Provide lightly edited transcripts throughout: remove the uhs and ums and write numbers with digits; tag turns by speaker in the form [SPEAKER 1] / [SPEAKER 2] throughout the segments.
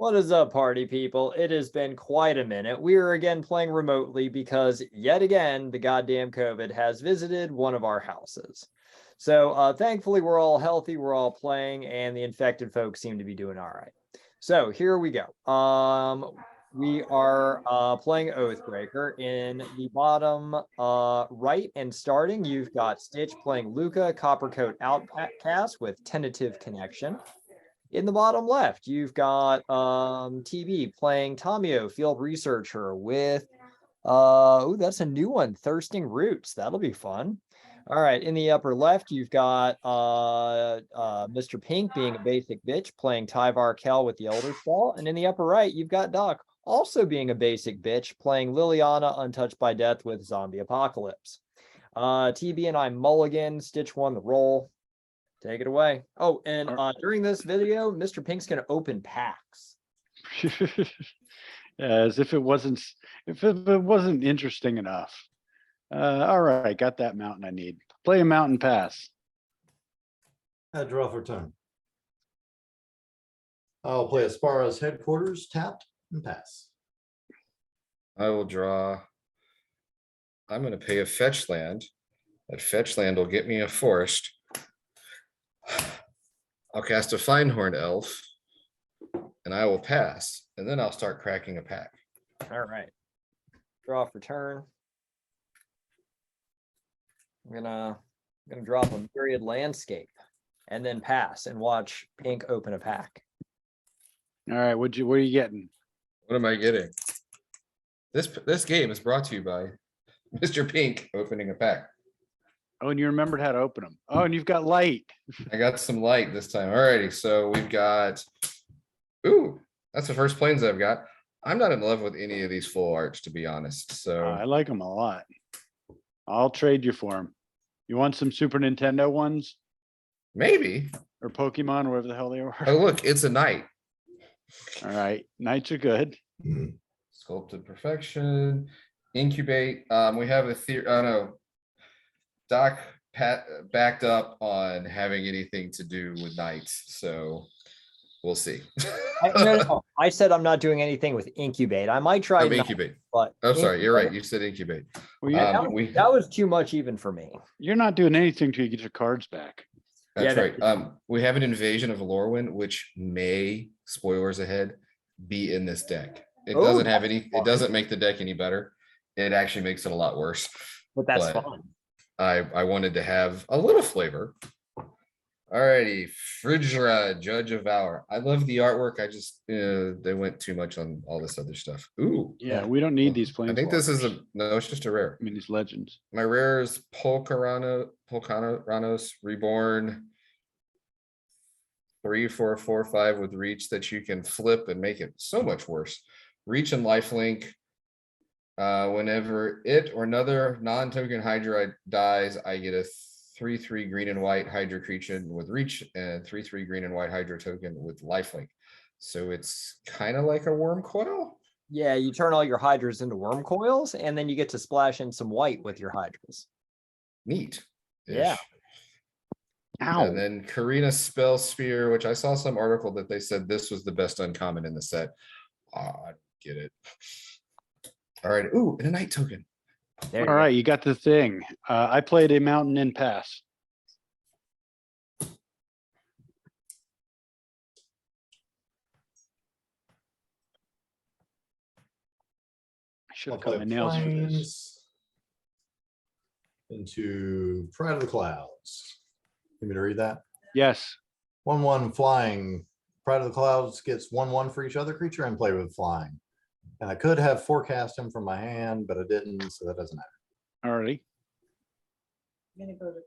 [SPEAKER 1] What is up, party people? It has been quite a minute. We are again playing remotely because yet again, the goddamn COVID has visited one of our houses. So thankfully, we're all healthy, we're all playing, and the infected folks seem to be doing all right. So here we go. We are playing Oathbreaker. In the bottom right and starting, you've got Stitch playing Lukka, Coppercoat Outcast with Tentative Connection. In the bottom left, you've got TB playing Tamayo, Field Researcher with, oh, that's a new one, Thirsting Roots. That'll be fun. All right, in the upper left, you've got Mr. Pink being a basic bitch playing Tyvar Kell with the Elder Spell. And in the upper right, you've got Doc also being a basic bitch playing Liliana, Untouched by Death with Zombie Apocalypse. TB and I mulligan, Stitch won the roll. Take it away. Oh, and during this video, Mr. Pink's going to open packs.
[SPEAKER 2] As if it wasn't interesting enough. All right, got that mountain I need. Play a mountain pass.
[SPEAKER 3] Draw for turn. I'll play Aspara's Headquarters, tapped and pass.
[SPEAKER 4] I will draw. I'm going to pay a fetch land. That fetch land will get me a forest. I'll cast a Finehorn Elf, and I will pass, and then I'll start cracking a pack.
[SPEAKER 1] All right. Draw for turn. I'm gonna drop a Myriad Landscape and then pass and watch Pink open a pack.
[SPEAKER 2] All right, what are you getting?
[SPEAKER 4] What am I getting? This game is brought to you by Mr. Pink opening a pack.
[SPEAKER 2] Oh, and you remembered how to open them. Oh, and you've got light.
[SPEAKER 4] I got some light this time. Alrighty, so we've got. Ooh, that's the first planes I've got. I'm not in love with any of these full arts, to be honest. So
[SPEAKER 2] I like them a lot. I'll trade you for them. You want some Super Nintendo ones?
[SPEAKER 4] Maybe.
[SPEAKER 2] Or Pokemon, or whatever the hell they were.
[SPEAKER 4] Oh, look, it's a knight.
[SPEAKER 2] All right, knights are good.
[SPEAKER 4] Sculpted Perfection, Incubate. We have a theory. Oh no. Doc backed up on having anything to do with knights, so we'll see.
[SPEAKER 1] No. I said I'm not doing anything with Incubate. I might try
[SPEAKER 4] Incubate.
[SPEAKER 1] But
[SPEAKER 4] Oh, sorry, you're right. You said Incubate.
[SPEAKER 2] Well,
[SPEAKER 1] that was too much even for me.
[SPEAKER 2] You're not doing anything till you get your cards back.
[SPEAKER 4] That's right. We have an Invasion of Lorwyn, which may, spoilers ahead, be in this deck. It doesn't have any. It doesn't make the deck any better. It actually makes it a lot worse.
[SPEAKER 1] But that's fine.
[SPEAKER 4] I wanted to have a little flavor. Alrighty, Frigera, Judge of Valor. I love the artwork. I just they went too much on all this other stuff. Ooh,
[SPEAKER 2] yeah, we don't need these planes.
[SPEAKER 4] I think this is no, it's just a rare.
[SPEAKER 2] I mean, these legends.
[SPEAKER 4] My rare is Polkaranos Reborn. 3 for a 4/5 with reach that you can flip and make it so much worse. Reach and lifelink. Whenever it or another non-token Hydra dies, I get a 3/3 green and white Hydra creature with reach and 3/3 green and white Hydra token with lifelink. So it's kind of like a worm coil.
[SPEAKER 1] Yeah, you turn all your Hydras into worm coils, and then you get to splash in some white with your Hydras.
[SPEAKER 4] Neat.
[SPEAKER 1] Yeah.
[SPEAKER 2] Ow.
[SPEAKER 4] And then Karina Spell Spear, which I saw some article that they said this was the best uncommon in the set. I get it. All right. Ooh, and a night token.
[SPEAKER 2] All right, you got the thing. I played a mountain in pass. I should have cut my nails for this.
[SPEAKER 3] Into Pride of the Clouds. You want me to read that?
[SPEAKER 2] Yes.
[SPEAKER 3] 1/1 flying. Pride of the Clouds gets 1/1 for each other creature and play with flying. And I could have forecast him from my hand, but I didn't, so that doesn't matter.
[SPEAKER 2] Alrighty.
[SPEAKER 5] I'm gonna go to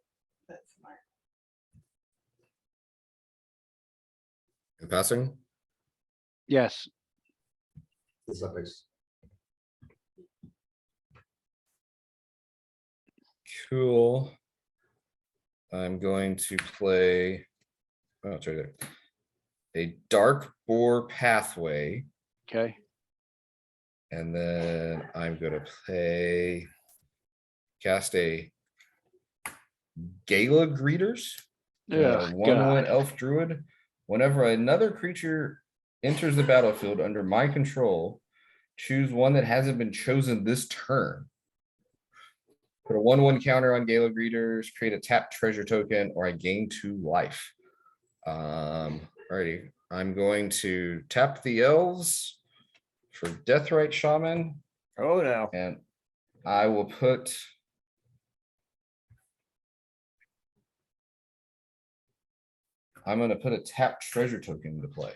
[SPEAKER 5] that smart.
[SPEAKER 4] And passing.
[SPEAKER 2] Yes.
[SPEAKER 3] This up is
[SPEAKER 4] Cool. I'm going to play. Oh, it's right there. A Dark Boar Pathway.
[SPEAKER 2] Okay.
[SPEAKER 4] And then I'm going to cast a Gala Greeters.
[SPEAKER 2] Yeah.
[SPEAKER 4] 1/1 Elf Druid. Whenever another creature enters the battlefield under my control, choose one that hasn't been chosen this turn. Put a 1/1 counter on Gala Greeters, create a tap treasure token, or I gain 2 life. Alrighty, I'm going to tap the elves for Deathrite Shaman,
[SPEAKER 1] Oh no.
[SPEAKER 4] and I will put. I'm going to put a tap treasure token into play.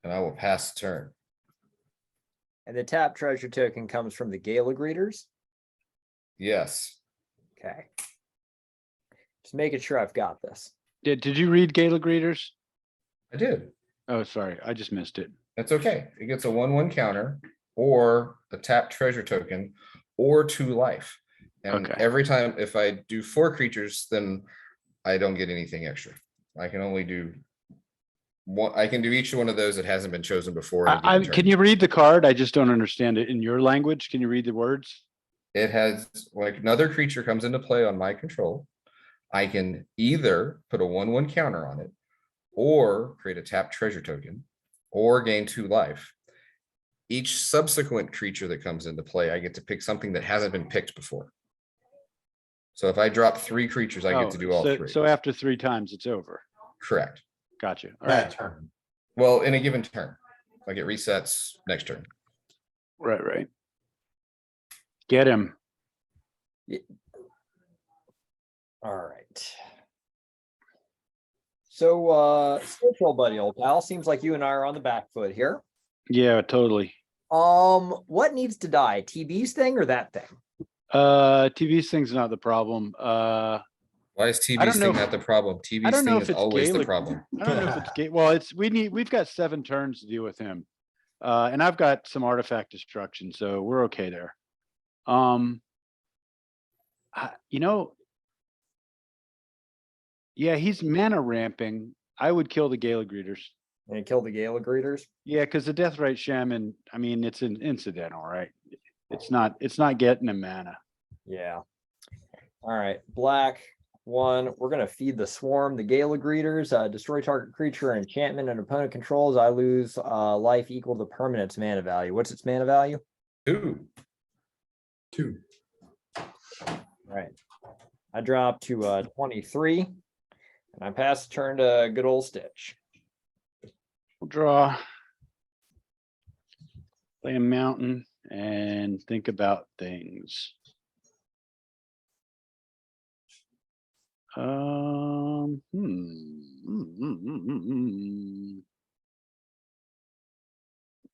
[SPEAKER 4] And I will pass the turn.
[SPEAKER 1] And the tap treasure token comes from the Gala Greeters.
[SPEAKER 4] Yes.
[SPEAKER 1] Okay. Just making sure I've got this.
[SPEAKER 2] Did you read Gala Greeters?
[SPEAKER 4] I did.
[SPEAKER 2] Oh, sorry, I just missed it.
[SPEAKER 4] That's okay. It gets a 1/1 counter or a tap treasure token or 2 life. And
[SPEAKER 2] Okay.
[SPEAKER 4] every time if I do 4 creatures, then I don't get anything extra. I can only do one. I can do each one of those that hasn't been chosen before. in a given
[SPEAKER 2] Can
[SPEAKER 4] turn.
[SPEAKER 2] you read the card? I just don't understand it in your language. Can you read the words?
[SPEAKER 4] It has like another creature comes into play on my control. I can either put a 1/1 counter on it or create a tap treasure token or gain 2 life. Each subsequent creature that comes into play, I get to pick something that hasn't been picked before. So if I drop 3 creatures, I get to do all 3.
[SPEAKER 2] So after 3 times, it's over.
[SPEAKER 4] Correct.
[SPEAKER 2] Gotcha. All
[SPEAKER 3] That
[SPEAKER 2] right.
[SPEAKER 3] turn.
[SPEAKER 4] Well, in a given turn, like it resets next turn.
[SPEAKER 2] Right. Get him.
[SPEAKER 1] All right. So spiritual buddy, old pal, seems like you and I are on the back foot here.
[SPEAKER 2] Yeah, totally.
[SPEAKER 1] What needs to die? TB's thing or that thing?
[SPEAKER 2] TV's thing's not the problem.
[SPEAKER 4] Why is
[SPEAKER 2] I don't
[SPEAKER 4] TV's
[SPEAKER 2] know
[SPEAKER 4] thing
[SPEAKER 2] if-
[SPEAKER 4] not the problem?
[SPEAKER 2] I
[SPEAKER 4] TV's
[SPEAKER 2] don't know
[SPEAKER 4] thing
[SPEAKER 2] if
[SPEAKER 4] is
[SPEAKER 2] it's
[SPEAKER 4] always the
[SPEAKER 2] Gaelic.
[SPEAKER 4] problem.
[SPEAKER 2] I don't know if it's well, we've got 7 turns to deal with him. And I've got some artifact destruction, so we're okay there. Yeah, he's mana ramping. I would kill the Gala Greeters.
[SPEAKER 1] And kill the Gala Greeters?
[SPEAKER 2] Yeah, because the Deathrite Shaman, I mean, it's an incidental, right? It's not getting a mana.
[SPEAKER 1] Yeah. All right. Black 1. We're gonna feed the swarm, the Gala Greeters. Destroy target creature or enchantment and opponent controls. I lose life equal to permanent's mana value. What's its mana value?
[SPEAKER 4] 2.
[SPEAKER 3] 2.
[SPEAKER 1] All right. I drop to 23. And I pass the turn to good old Stitch.
[SPEAKER 2] We'll draw. Play a mountain and think about things.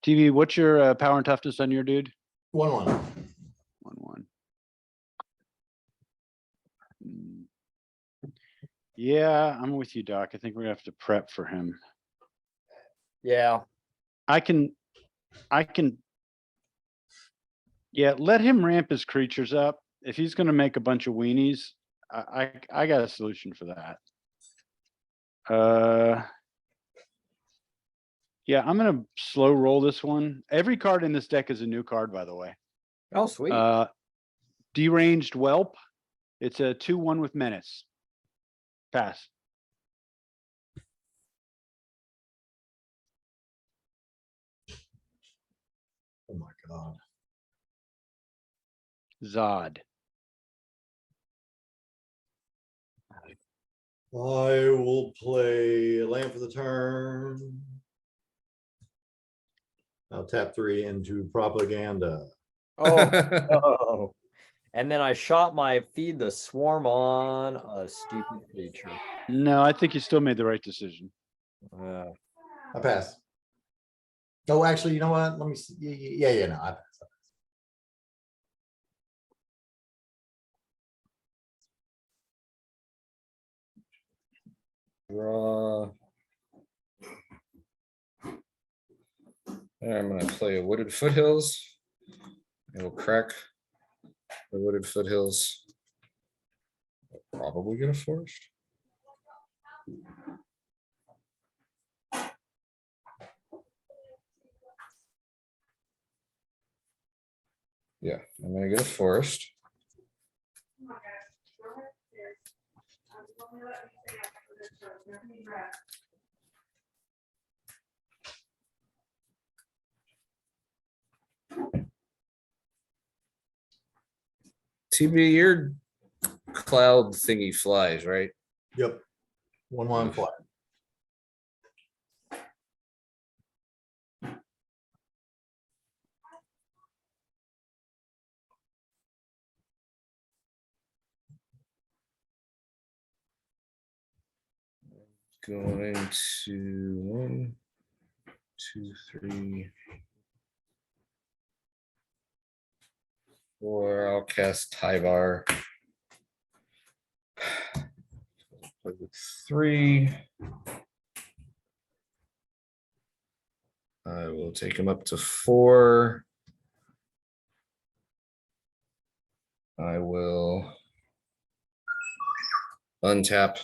[SPEAKER 2] TV, what's your power and toughness on your dude?
[SPEAKER 3] 1/1.
[SPEAKER 2] 1/1. Yeah, I'm with you, Doc. I think we're gonna have to prep for him.
[SPEAKER 1] Yeah.
[SPEAKER 2] I can. Yeah, let him ramp his creatures up. If he's gonna make a bunch of weenies, I got a solution for that. Yeah, I'm gonna slow roll this one. Every card in this deck is a new card, by the way.
[SPEAKER 1] Oh, sweet.
[SPEAKER 2] Deranged Whelp. It's a 2/1 with menace. Pass.
[SPEAKER 3] Oh my god.
[SPEAKER 2] Zod.
[SPEAKER 3] I will play land for the turn. I'll tap 3 into propaganda.
[SPEAKER 1] Oh. And then I shot my feed the swarm on a stupid creature.
[SPEAKER 2] No, I think you still made the right decision.
[SPEAKER 3] I pass. Oh, actually, you know what? Let me see. Yeah, no, I pass.
[SPEAKER 4] Draw. And I'm gonna play a Wooded Foothills. And we'll crack the Wooded Foothills. Probably get a forest. Yeah, I'm gonna get a forest. TB, your cloud thingy flies, right?
[SPEAKER 3] Yep. 1/1 fly.
[SPEAKER 4] Going to 1, 2, 3, 4. I'll cast Tyvar. Play with 3. I will take him up to 4. I will untap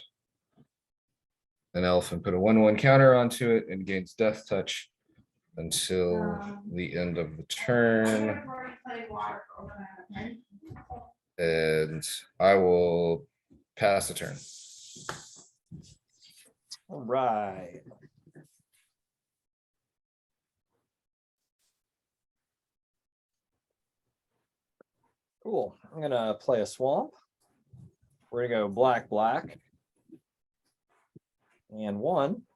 [SPEAKER 4] an elf and put a 1/1 counter onto it and gains death touch until the end of the turn. And I will pass the turn.
[SPEAKER 1] All right. Cool. I'm gonna play a swamp. We're gonna go black, black. And 1.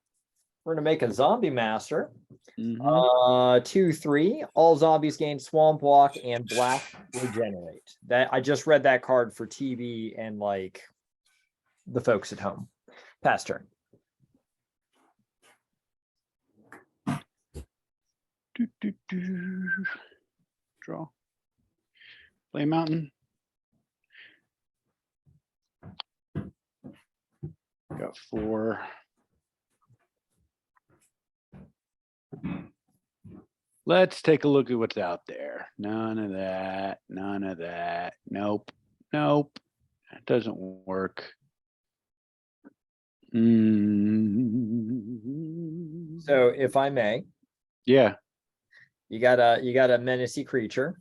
[SPEAKER 1] We're gonna make a zombie master.
[SPEAKER 2] Mhm.
[SPEAKER 1] 2, 3. All zombies gain swamp walk and black regenerate. That I just read that card for TV and like the folks at home. Pass turn.
[SPEAKER 2] Draw. Play mountain. Got 4. Let's take a look at what's out there. None of that. None of that. Nope. Nope. It doesn't work. Mm.
[SPEAKER 1] So if I may,
[SPEAKER 2] Yeah.
[SPEAKER 1] you got a menacing creature.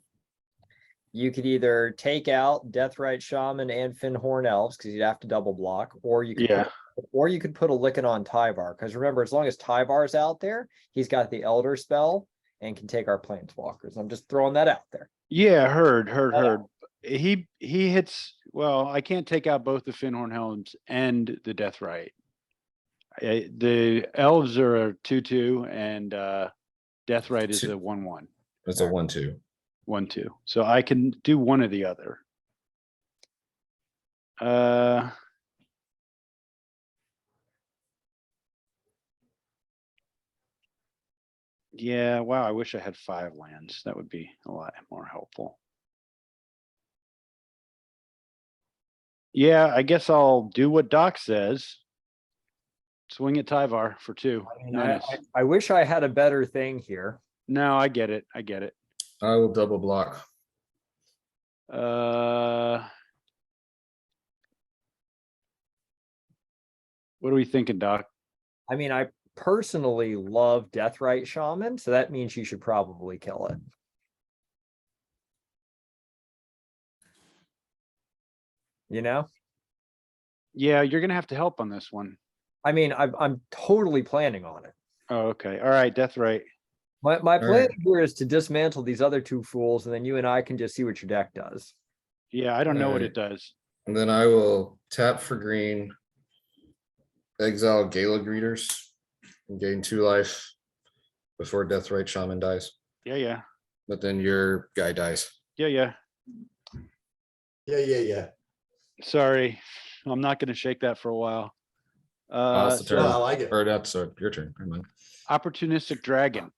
[SPEAKER 1] You could either take out Deathrite Shaman and Finhorn Elves because you'd have to double block, or you could
[SPEAKER 2] Yeah.
[SPEAKER 1] put a Lickin' on Tyvar. Because remember, as long as Tyvar's out there, he's got the Elder spell and can take our Planeswalkers. I'm just throwing that out there.
[SPEAKER 2] Yeah. Heard. He hits. Well, I can't take out both the Finhorn Helms and the Deathrite. The elves are a 2/2 and Deathrite is a 1/1.
[SPEAKER 4] It's a 1/2.
[SPEAKER 2] 1/2. So I can do one or the other. Yeah, wow, I wish I had 5 lands. That would be a lot more helpful. Yeah, I guess I'll do what Doc says. Swing at Tyvar for 2.
[SPEAKER 1] I mean,
[SPEAKER 2] Menace.
[SPEAKER 1] I wish I had a better thing here.
[SPEAKER 2] No, I get it.
[SPEAKER 4] I will double block.
[SPEAKER 2] What are we thinking, Doc?
[SPEAKER 1] I mean, I personally love Deathrite Shaman, so that means you should probably kill it. You know?
[SPEAKER 2] Yeah, you're gonna have to help on this one.
[SPEAKER 1] I mean, I'm totally planning on it.
[SPEAKER 2] Oh, okay. All right, Deathrite.
[SPEAKER 1] My plan
[SPEAKER 4] right.
[SPEAKER 1] here is to dismantle these other 2 fools, and then you and I can just see what your deck does.
[SPEAKER 2] Yeah, I don't know what
[SPEAKER 4] Alright.
[SPEAKER 2] it does.
[SPEAKER 4] And then I will tap for green, exile Gala Greeters, and gain 2 life before Deathrite Shaman dies.
[SPEAKER 2] Yeah.
[SPEAKER 4] But then your guy dies.
[SPEAKER 2] Yeah.
[SPEAKER 3] Yeah.
[SPEAKER 2] Sorry, I'm not gonna shake that for a while.
[SPEAKER 4] That's the
[SPEAKER 2] So
[SPEAKER 4] turn.
[SPEAKER 3] I like it.
[SPEAKER 4] Or that's your turn. Never mind.
[SPEAKER 2] Opportunistic Dragon.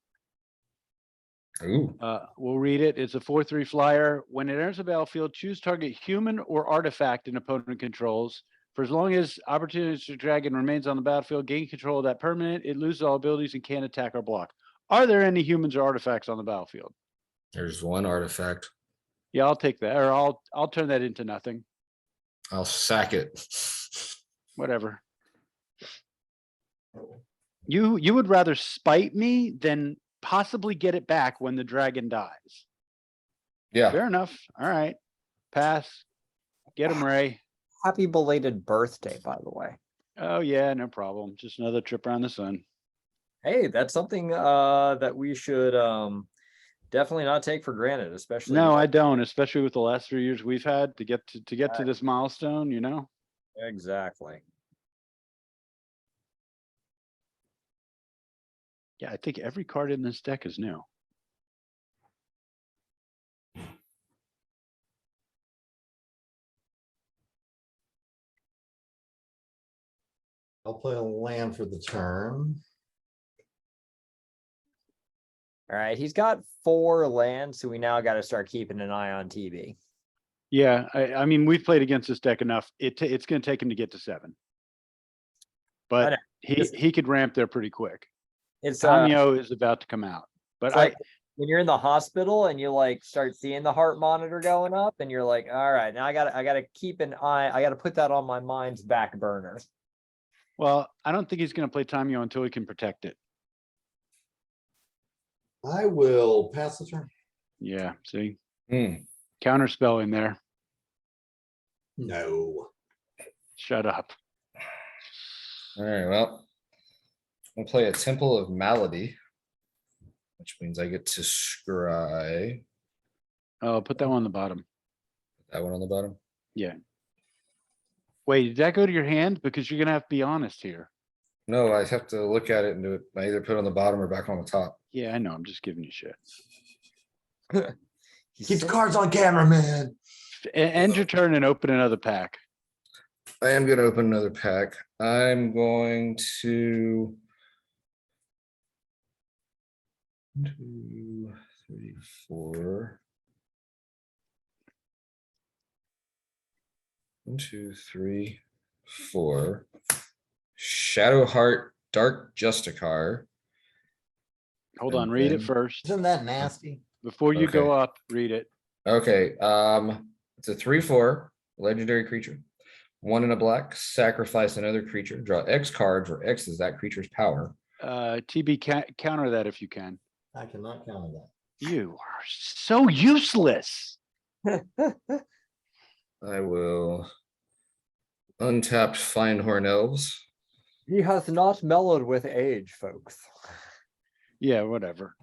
[SPEAKER 4] Ooh,
[SPEAKER 2] We'll read it. It's a 4/3 flyer. When it enters the battlefield, choose target human or artifact an opponent controls. For as long as Opportunistic Dragon remains on the battlefield, gain control of that permanent, it loses all abilities and can't attack or block. Are there any humans or artifacts on the battlefield?
[SPEAKER 4] there's 1 artifact.
[SPEAKER 2] Yeah, I'll take that, or I'll turn that into nothing.
[SPEAKER 4] I'll sack it.
[SPEAKER 2] Whatever. You would rather spite me than possibly get it back when the dragon dies.
[SPEAKER 4] Yeah.
[SPEAKER 2] Fair enough. All right. Pass. Get him, Ray.
[SPEAKER 1] Happy belated birthday, by the way.
[SPEAKER 2] Oh yeah, no problem. Just another trip around the sun.
[SPEAKER 1] Hey, that's something that we should definitely not take for granted, especially.
[SPEAKER 2] No, I
[SPEAKER 1] with-
[SPEAKER 2] don't, especially with the last 3 years we've had to get to this milestone, you know?
[SPEAKER 1] Exactly.
[SPEAKER 2] Yeah, I think every card in this deck is new.
[SPEAKER 3] I'll play a land for the turn.
[SPEAKER 1] All right, he's got 4 lands, so we now got to start keeping an eye on TV.
[SPEAKER 2] Yeah, I mean, we've played against this deck enough. It's gonna take him to get to 7. But
[SPEAKER 1] know.
[SPEAKER 2] he could ramp there pretty quick.
[SPEAKER 1] It's
[SPEAKER 2] Tamayo is about to come out, but
[SPEAKER 1] it's
[SPEAKER 2] I,
[SPEAKER 1] like when you're in the hospital and you like start seeing the heart monitor going up, and you're like, all right, now I gotta keep an eye. I gotta put that on my mind's back burner.
[SPEAKER 2] well, I don't think he's gonna play Tamayo until he can protect it.
[SPEAKER 3] I will pass the turn.
[SPEAKER 2] Yeah, see,
[SPEAKER 4] Hmm.
[SPEAKER 2] counter spell in there.
[SPEAKER 3] No.
[SPEAKER 2] Shut up.
[SPEAKER 4] All right, well, we'll play a Temple of Malady, which means I get to scry
[SPEAKER 2] Oh, put that one on the bottom.
[SPEAKER 4] that one on the bottom.
[SPEAKER 2] Yeah. Wait, did that go to your hand? Because you're gonna have to be honest here.
[SPEAKER 4] No, I have to look at it and do it. I either put it on the bottom or back on the top.
[SPEAKER 2] Yeah, I know. I'm just giving you shit.
[SPEAKER 1] He's
[SPEAKER 3] Keep the
[SPEAKER 1] so-
[SPEAKER 3] cards on camera, man.
[SPEAKER 2] End your turn and open another pack.
[SPEAKER 4] I am gonna open another pack. I'm going to. 1, 2, 3, 4. 1, 2, 3, 4. Shadowheart, Dark Justicar.
[SPEAKER 2] Hold on,
[SPEAKER 4] And
[SPEAKER 2] read it
[SPEAKER 4] then-
[SPEAKER 2] first.
[SPEAKER 3] Isn't that nasty?
[SPEAKER 2] Before you go
[SPEAKER 4] Okay.
[SPEAKER 2] up, read it.
[SPEAKER 4] Okay, it's a 3/4 legendary creature. 1 in a black, sacrifice another creature, draw X cards where X is that creature's power.
[SPEAKER 2] TB, counter that if you can.
[SPEAKER 3] I cannot count on that.
[SPEAKER 2] You are so useless.
[SPEAKER 4] I will untap Findhorn Elves.
[SPEAKER 1] He hath not mellowed with age, folks.
[SPEAKER 2] Yeah, whatever.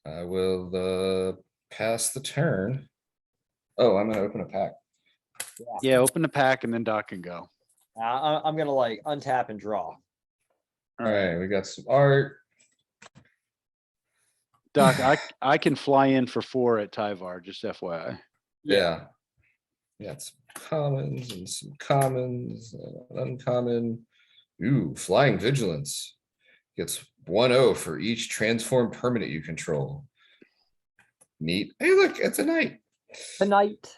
[SPEAKER 4] I will pass the turn. Oh, I'm gonna open a pack.
[SPEAKER 2] Yeah, open the pack and then Doc can go.
[SPEAKER 1] I'm gonna like untap and draw.
[SPEAKER 2] All
[SPEAKER 4] All
[SPEAKER 2] right,
[SPEAKER 4] right, we got some art.
[SPEAKER 2] Doc, I can fly in for 4 at Tyvar, just FYI.
[SPEAKER 4] Yeah. Got some commons and some commons, uncommon. Ooh, Flying Vigilance. Gets 1/0 for each transformed permanent you control. Neat. Hey, look, it's a knight.
[SPEAKER 1] Tonight.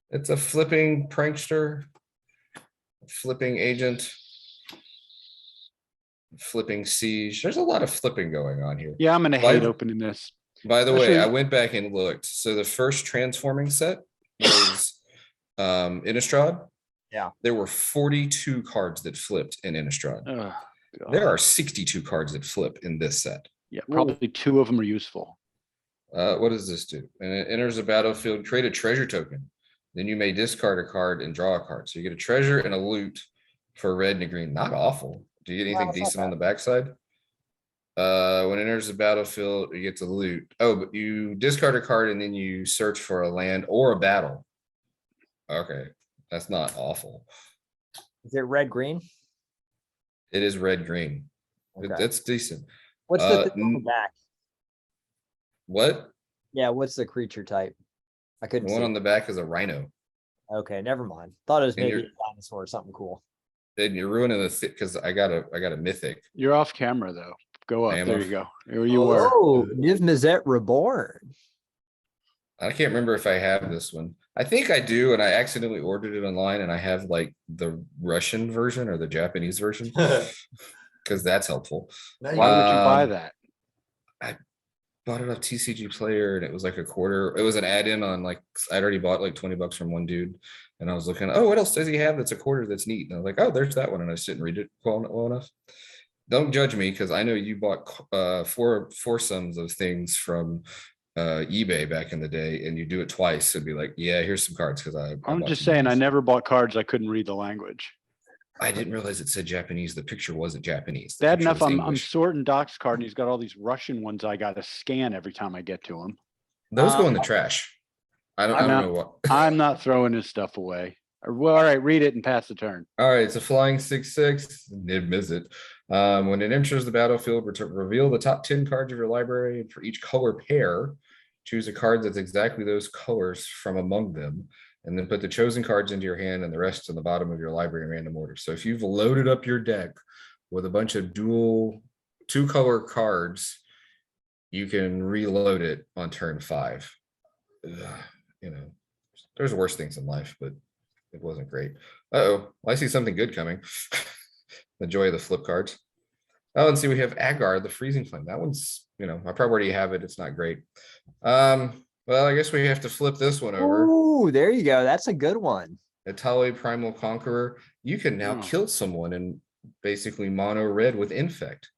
[SPEAKER 4] It's a flipping prankster. Flipping agent. Flipping siege. There's a lot of flipping going on here.
[SPEAKER 2] Yeah, I'm gonna
[SPEAKER 4] Why-
[SPEAKER 2] hate opening this.
[SPEAKER 4] By the way, I
[SPEAKER 2] Especially-
[SPEAKER 4] went back and looked. So the first transforming set was Innistrad.
[SPEAKER 1] Yeah.
[SPEAKER 4] There were 42 cards that flipped in Innistrad.
[SPEAKER 2] Ugh, God.
[SPEAKER 4] There are 62 cards that flip in this set.
[SPEAKER 2] Yeah, probably 2 of them are useful.
[SPEAKER 4] What does this do? And it enters the battlefield, create a treasure token. Then you may discard a card and draw a card. So you get a treasure and a loot for red and a green. Not awful. Do you get anything
[SPEAKER 1] it's not
[SPEAKER 4] decent on the backside? When it enters the battlefield, you get to loot. Oh, but you discard a card and then you search for a land or a battle. Okay, that's not awful.
[SPEAKER 1] Is it red green?
[SPEAKER 4] It is red green.
[SPEAKER 1] Okay.
[SPEAKER 4] That's decent.
[SPEAKER 1] What's the thing on the
[SPEAKER 4] n-
[SPEAKER 1] back?
[SPEAKER 4] What?
[SPEAKER 1] Yeah, what's the creature type? I
[SPEAKER 4] The
[SPEAKER 1] couldn't
[SPEAKER 4] one
[SPEAKER 1] see.
[SPEAKER 4] on the back is a rhino.
[SPEAKER 1] Okay, never mind. Thought it was
[SPEAKER 4] And
[SPEAKER 1] maybe
[SPEAKER 4] you're-
[SPEAKER 1] a dinosaur or something cool.
[SPEAKER 4] And you're ruining the because I got a mythic.
[SPEAKER 2] You're off camera though. Go
[SPEAKER 4] I
[SPEAKER 2] up.
[SPEAKER 4] am
[SPEAKER 2] There
[SPEAKER 4] off.
[SPEAKER 2] you go. There you were.
[SPEAKER 1] Oh, Niv Mizzet Reborn.
[SPEAKER 4] I can't remember if I have this one. I think I do, and I accidentally ordered it online, and I have like the Russian version or the Japanese version because that's helpful.
[SPEAKER 3] Now you-
[SPEAKER 2] Why would you buy
[SPEAKER 4] Um,
[SPEAKER 2] that?
[SPEAKER 4] Bought it off TCG Player, and it was like a quarter. It was an add-in on like I'd already bought like $20 from one dude, and I was looking. Oh, what else does he have that's a quarter that's neat? And I was like, oh, there's that one, and I just didn't read it well enough. Don't judge me because I know you bought foursomes of things from eBay back in the day, and you do it twice and be like, yeah, here's some cards because I
[SPEAKER 2] I'm
[SPEAKER 4] bought
[SPEAKER 2] just
[SPEAKER 4] some
[SPEAKER 2] saying, I
[SPEAKER 4] these.
[SPEAKER 2] never bought cards I couldn't read the language.
[SPEAKER 4] I didn't realize it said Japanese. The picture wasn't Japanese. The
[SPEAKER 2] Bad
[SPEAKER 4] picture
[SPEAKER 2] enough,
[SPEAKER 4] was
[SPEAKER 2] I'm
[SPEAKER 4] English.
[SPEAKER 2] sorting Doc's card and he's got all these Russian ones I gotta scan every time I get to him.
[SPEAKER 4] Those go in the trash. I don't
[SPEAKER 2] No,
[SPEAKER 4] know what.
[SPEAKER 2] I'm not throwing his stuff away. Well, all right, read it and pass the turn.
[SPEAKER 4] All right, it's a flying 6/6. Did miss it. When it enters the battlefield, reveal the top 10 cards of your library, and for each color pair, choose a card that's exactly those colors from among them, and then put the chosen cards into your hand and the rest on the bottom of your library in random order. So if you've loaded up your deck with a bunch of dual 2-color cards, you can reload it on turn 5. Ugh, you know, there's worse things in life, but it wasn't great. Uh-oh, well, I see something good coming. The joy of the flip cards. Oh, and see, we have Agar, the freezing flame. That one's, I probably already have it. It's not great. Well, I guess we have to flip this one over.
[SPEAKER 1] Ooh, there you go. That's a good one.
[SPEAKER 4] Atali Primal Conqueror. You can now
[SPEAKER 2] Oh.
[SPEAKER 4] kill someone in basically mono red with infect.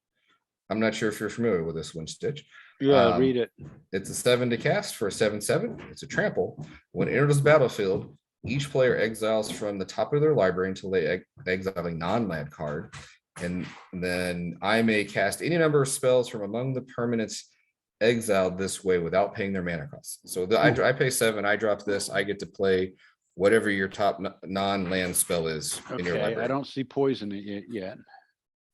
[SPEAKER 4] I'm not sure if you're familiar with this one, Stitch.
[SPEAKER 2] Yeah, read it.
[SPEAKER 4] It's a 7 to cast for a 7/7. It's a trample. When it enters the battlefield, each player exiles from the top of their library until they exile a non-land card. And then I may cast any number of spells from among the permanents exiled this way without paying their mana costs. So I pay 7, I drop this, I get to play whatever your top non-land spell is in your
[SPEAKER 2] Okay,
[SPEAKER 4] library.
[SPEAKER 2] I don't see poison in it yet.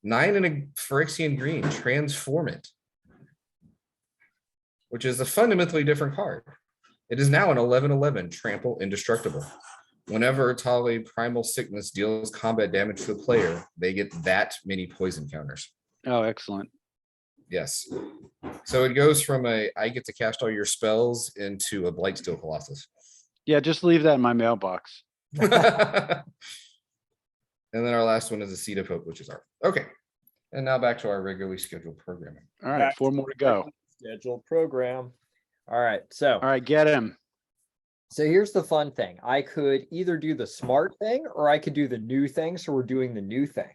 [SPEAKER 4] 9 and a Phyrexian green, transform it, which is a fundamentally different card. It is now an 11/11, trample indestructible. Whenever Atali Primal Sickness deals combat damage to the player, they get that many poison counters.
[SPEAKER 2] Oh, excellent.
[SPEAKER 4] Yes. So it goes from I get to cast all your spells into a Blightsteel Colossus.
[SPEAKER 2] Yeah, just leave that in my mailbox.
[SPEAKER 4] And then our last one is a Seed of Hope, which is our okay. And now back to our regularly scheduled programming.
[SPEAKER 2] All right, 4 more to go.
[SPEAKER 1] Scheduled program. All right. So,
[SPEAKER 2] All right, get him.
[SPEAKER 1] so here's the fun thing. I could either do the smart thing or I could do the new thing. So we're doing the new thing.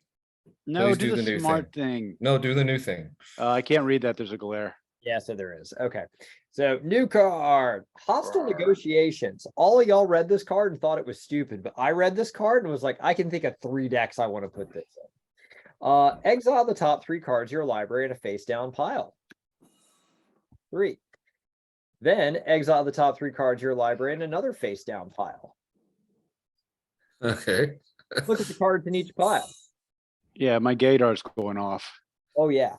[SPEAKER 2] No,
[SPEAKER 4] Please
[SPEAKER 2] do
[SPEAKER 4] do
[SPEAKER 2] the
[SPEAKER 4] the new
[SPEAKER 2] smart thing.
[SPEAKER 4] No, do the new thing.
[SPEAKER 2] I can't read that. There's a glare.
[SPEAKER 1] Yeah, so there is. Okay. So new card, hostile negotiations. All of y'all read this card and thought it was stupid, but I read this card and was like, I can think of 3 decks I want to put this in. Exile the top 3 cards of your library in a face down pile. 3. Then exile the top 3 cards of your library in another face down pile.
[SPEAKER 4] Okay.
[SPEAKER 1] Look at the cards in each pile.
[SPEAKER 2] Yeah, my Gaidar's going off.
[SPEAKER 1] Oh yeah.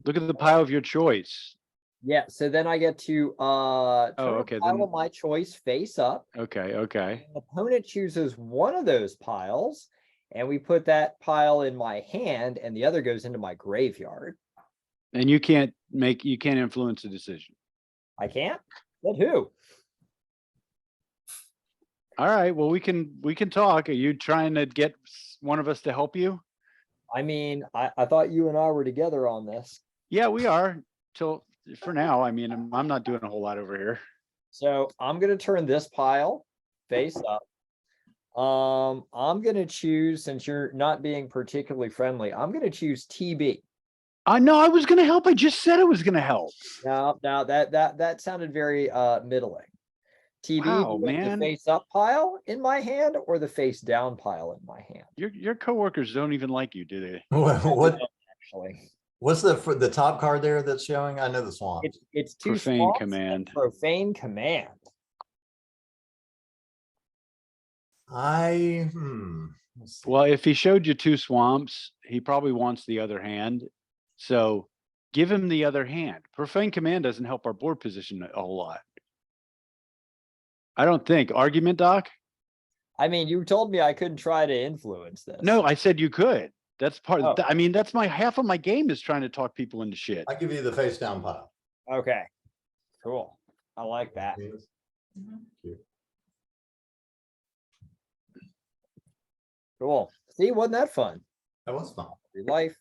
[SPEAKER 2] Look at the pile of your choice.
[SPEAKER 1] Yeah, so then I get to turn
[SPEAKER 2] okay,
[SPEAKER 1] a pile
[SPEAKER 2] then-
[SPEAKER 1] of my choice face up.
[SPEAKER 2] Okay, okay.
[SPEAKER 1] The opponent chooses one of those piles, and we put that pile in my hand, and the other goes into my graveyard.
[SPEAKER 2] And you can't influence the decision.
[SPEAKER 1] I can't? But who?
[SPEAKER 2] All right, well, we can talk. Are you trying to get one of us to help you?
[SPEAKER 1] I mean, I thought you and I were together on this.
[SPEAKER 2] Yeah, we are. For now, I mean, I'm not doing a whole lot over here.
[SPEAKER 1] So I'm gonna turn this pile face up. I'm gonna choose, since you're not being particularly friendly, I'm gonna choose TB.
[SPEAKER 2] I know I was gonna help. I just said I was gonna help.
[SPEAKER 1] Now that sounded very middling. TB, do
[SPEAKER 2] Wow,
[SPEAKER 1] you want the
[SPEAKER 2] man.
[SPEAKER 1] face up pile in my hand or the face down pile in my hand?
[SPEAKER 2] Your coworkers don't even like you, do they?
[SPEAKER 1] Actually,
[SPEAKER 3] What's the top card there that's showing? I know the swamp.
[SPEAKER 1] it's 2
[SPEAKER 2] Profane
[SPEAKER 1] swamps and
[SPEAKER 2] command.
[SPEAKER 1] Profane command.
[SPEAKER 3] Let's see.
[SPEAKER 2] Well, if he showed you 2 swamps, he probably wants the other hand. So give him the other hand. Profane command doesn't help our board position a whole lot. I don't think. Argument, Doc?
[SPEAKER 1] I mean, you told me I couldn't try to influence this.
[SPEAKER 2] No, I said you could. That's part
[SPEAKER 1] Oh.
[SPEAKER 2] of I mean, that's half of my game is trying to talk people into shit.
[SPEAKER 3] I give you the face down pile.
[SPEAKER 1] Okay. Cool. I like that. Cool. See, wasn't that fun?
[SPEAKER 3] That was fun.
[SPEAKER 1] Free life.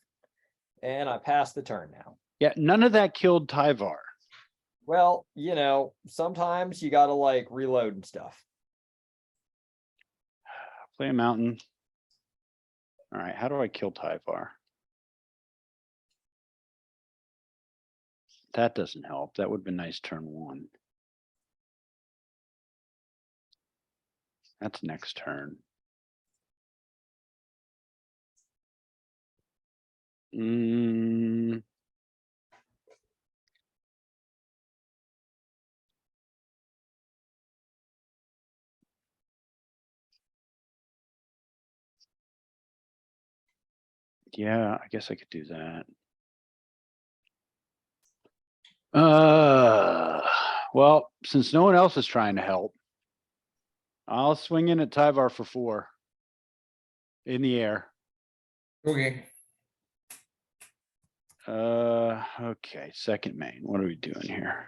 [SPEAKER 1] And I passed the turn now.
[SPEAKER 2] Yeah, none of that killed Tyvar.
[SPEAKER 1] Well, sometimes you gotta like reload and stuff.
[SPEAKER 2] Play a mountain. All right, how do I kill Tyvar? That doesn't help. That would have been nice turn 1. That's next turn. Mm, yeah, I guess I could do that. Well, since no one else is trying to help, I'll swing in at Tyvar for 4 in the air.
[SPEAKER 4] Okay.
[SPEAKER 2] Okay, second main. What are we doing here?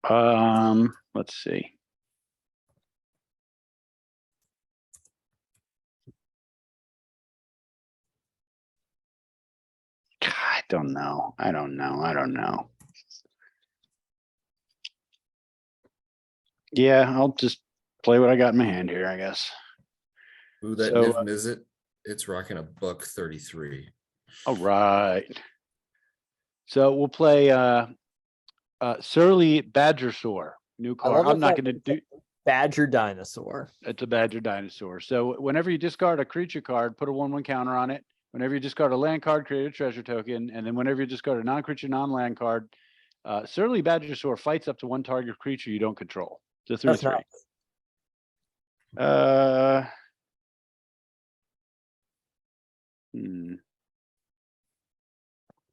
[SPEAKER 2] Let's see. I don't know. I don't know. Yeah, I'll just play what I got in my hand here, I guess.
[SPEAKER 4] Ooh, that
[SPEAKER 2] So,
[SPEAKER 4] Niv Mizzet, it's rocking a $1.33.
[SPEAKER 2] All right. So we'll play Surly Badger Soar. New
[SPEAKER 1] I
[SPEAKER 2] card.
[SPEAKER 1] love
[SPEAKER 2] I'm
[SPEAKER 1] the
[SPEAKER 2] not
[SPEAKER 1] fact
[SPEAKER 2] gonna do
[SPEAKER 1] Badger Dinosaur.
[SPEAKER 2] it's a Badger Dinosaur. So whenever you discard a creature card, put a 1/1 counter on it. Whenever you discard a land card, create a treasure token. And then whenever you discard a non-creature, non-land card, Surly Badger Soar fights up to 1 target creature you don't control. It's a
[SPEAKER 1] That's
[SPEAKER 2] 3/3.
[SPEAKER 1] nice.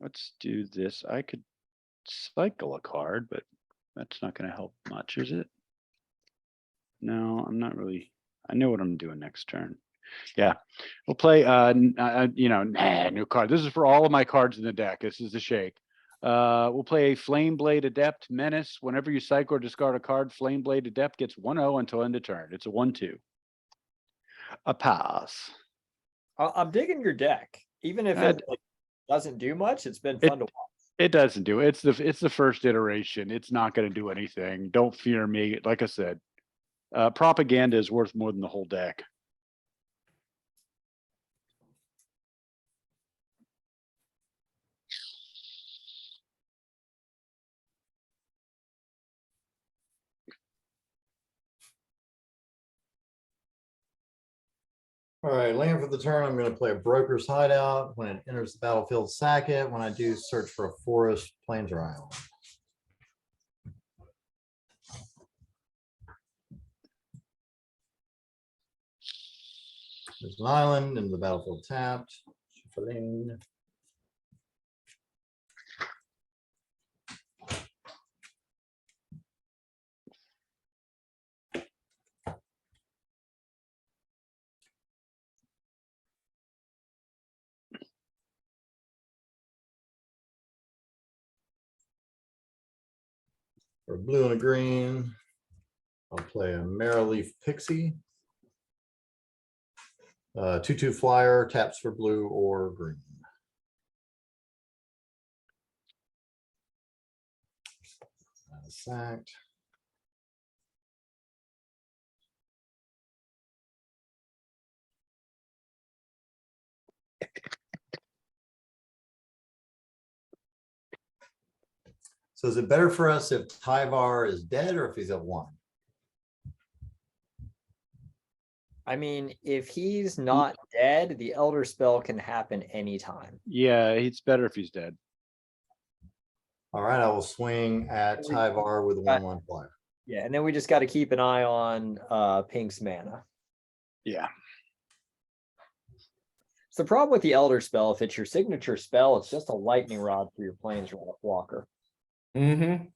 [SPEAKER 2] Let's do this. I could cycle a card, but that's not going to help much, is it? No, I'm not really. I know what I'm doing next turn. Yeah, we'll play. New card. This is for all of my cards in the deck. This is the shake. We'll play a Flame Blade Adept Menace. Whenever you cycle or discard a card, Flame Blade Adept gets 1/0 until end of turn. It's a 1/2. A pass.
[SPEAKER 1] I'm digging your deck, even if it doesn't do much. It's been fun to watch.
[SPEAKER 2] It doesn't do. It's the first iteration. It's not going to do anything. Don't fear me. Like I said, propaganda is worth more than the whole deck.
[SPEAKER 3] All right, land for the turn. I'm going to play a Broker's Hideout. When it enters the battlefield, sack it. When I do, search for a forest, plains, or island. There's an island in the battlefield tapped. Shuffling. For blue and a green, I'll play a Marrowleaf Pixie. 2/2 flyer, taps for blue or green. Sacked. So is it better for us if Tyvar is dead or if he's at 1?
[SPEAKER 1] I mean, if he's not dead, the Elder Spell can happen anytime.
[SPEAKER 2] Yeah, it's better if he's dead.
[SPEAKER 3] All right, I will swing at Tyvar with a 1/1 flyer.
[SPEAKER 1] Yeah, and then we just got to keep an eye on Pink's mana.
[SPEAKER 2] Yeah.
[SPEAKER 1] It's the problem with the Elder Spell. If it's your signature spell, it's just a lightning rod for your planeswalker.
[SPEAKER 4] Mm-hmm.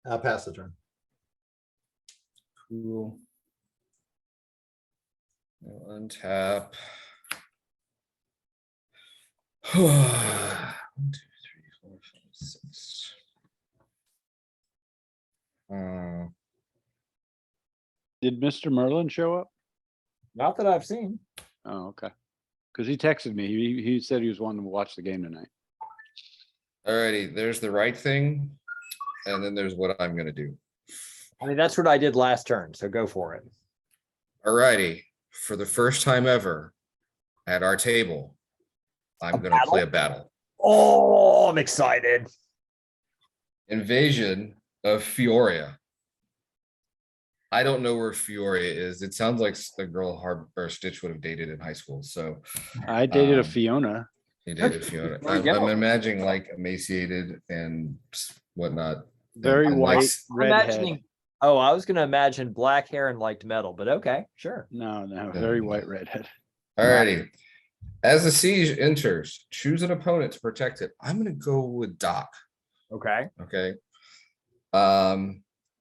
[SPEAKER 3] I'll pass the turn.
[SPEAKER 4] Cool. Untap. 1, 2, 3, 4, 5, 6.
[SPEAKER 2] Did Mr. Merlin show up?
[SPEAKER 1] Not that I've seen.
[SPEAKER 2] Oh, okay. Because he texted me. He said he was wanting to watch the game tonight.
[SPEAKER 4] Alrighty, there's the right thing, and then there's what I'm gonna do.
[SPEAKER 1] I mean, that's what I did last turn, so go for it.
[SPEAKER 4] Alrighty, for the first time ever at our table, I'm
[SPEAKER 1] A
[SPEAKER 4] going to play a battle.
[SPEAKER 1] Oh, I'm excited.
[SPEAKER 4] Invasion of Fioria. I don't know where Fioria is. It sounds like the girl or Stitch would have dated in high school. So
[SPEAKER 2] I dated a
[SPEAKER 4] Um,
[SPEAKER 2] Fiona.
[SPEAKER 4] he dated Fiona.
[SPEAKER 1] There we
[SPEAKER 4] I'm
[SPEAKER 1] go.
[SPEAKER 4] imagining like emaciated and whatnot.
[SPEAKER 2] Very
[SPEAKER 4] and
[SPEAKER 2] white,
[SPEAKER 4] likes-
[SPEAKER 1] I'm
[SPEAKER 2] redhead.
[SPEAKER 1] imagining. Oh, I was gonna imagine black hair and liked metal, but okay, sure.
[SPEAKER 2] No,
[SPEAKER 4] Yeah.
[SPEAKER 2] very white redhead.
[SPEAKER 4] Alrighty. As the siege enters, choose an opponent to protect it. I'm gonna go with Doc.
[SPEAKER 1] Okay.
[SPEAKER 4] Okay.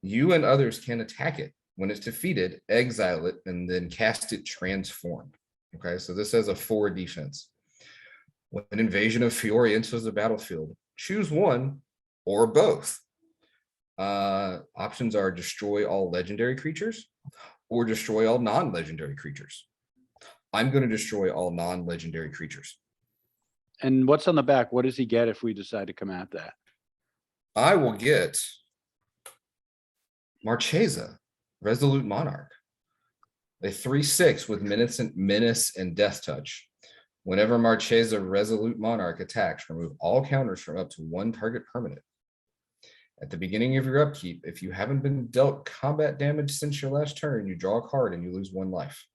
[SPEAKER 4] You and others can attack it. When it's defeated, exile it and then cast it transformed. Okay, so this has a 4 defense. When an invasion of Fury enters the battlefield, choose one or both. Options are destroy all legendary creatures or destroy all non-legendary creatures. I'm going to destroy all non-legendary creatures.
[SPEAKER 2] And what's on the back? What does he get if we decide to come at that?
[SPEAKER 4] I will get Marchesa, Resolute Monarch. A 3/6 with menace and death touch. Whenever Marchesa Resolute Monarch attacks, remove all counters from up to 1 target permanent. At the beginning of your upkeep, if you haven't been dealt combat damage since your last turn, you draw a card and you lose 1 life.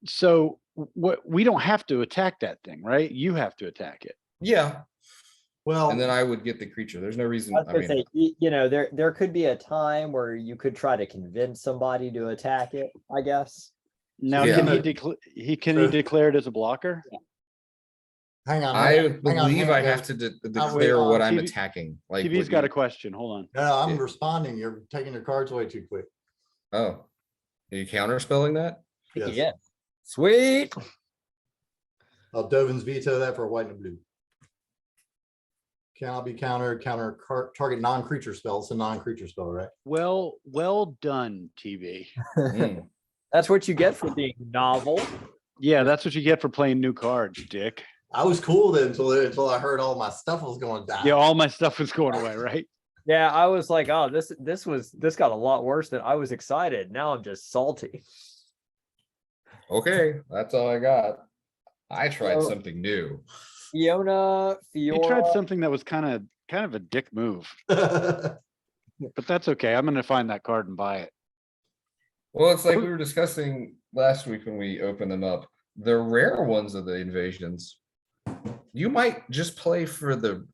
[SPEAKER 2] So what, we don't have to attack that thing, right? You have to attack it.
[SPEAKER 4] Yeah,
[SPEAKER 3] Well,
[SPEAKER 4] and then I would get the creature. There's no reason.
[SPEAKER 1] I was
[SPEAKER 4] I
[SPEAKER 1] gonna
[SPEAKER 4] mean,
[SPEAKER 1] say, you know, there could be a time where you could try to convince somebody to attack it, I guess.
[SPEAKER 2] Now,
[SPEAKER 4] Yeah.
[SPEAKER 2] can he declare it as a blocker?
[SPEAKER 3] hang on.
[SPEAKER 4] I
[SPEAKER 3] hang on,
[SPEAKER 4] believe
[SPEAKER 3] hang on,
[SPEAKER 4] I have
[SPEAKER 3] Dave.
[SPEAKER 4] to declare what I'm
[SPEAKER 2] TV
[SPEAKER 4] attacking. Like,
[SPEAKER 2] TV's
[SPEAKER 4] what
[SPEAKER 2] got
[SPEAKER 4] you-
[SPEAKER 2] a question. Hold on.
[SPEAKER 3] No, I'm
[SPEAKER 4] Yeah.
[SPEAKER 3] responding. You're taking your cards way too quick.
[SPEAKER 4] Oh, are you counterspelling that?
[SPEAKER 3] Yes.
[SPEAKER 1] Yeah. Sweet.
[SPEAKER 3] I'll Dovin's veto that for a white and a blue. Cannot be countered, target non-creature spell. It's a non-creature spell, right?
[SPEAKER 2] Well done, TV.
[SPEAKER 4] Mm.
[SPEAKER 1] That's what you get for being novel.
[SPEAKER 2] Yeah, that's what you get for playing new cards, Dick.
[SPEAKER 3] I was cool then until I heard all my stuff was going down.
[SPEAKER 2] Yeah, all my stuff was going away, right?
[SPEAKER 1] Yeah, I was like, oh, this got a lot worse than I was excited. Now I'm just salty.
[SPEAKER 4] Okay, that's all I got. I tried
[SPEAKER 1] So-
[SPEAKER 4] something new.
[SPEAKER 1] Fiona,
[SPEAKER 2] You tried
[SPEAKER 1] Fiora.
[SPEAKER 2] something that was kind of a dick move, but that's okay. I'm gonna find that card and buy it.
[SPEAKER 4] Well, it's like we were discussing last week when we opened them up. The rare ones of the invasions, you might just play for the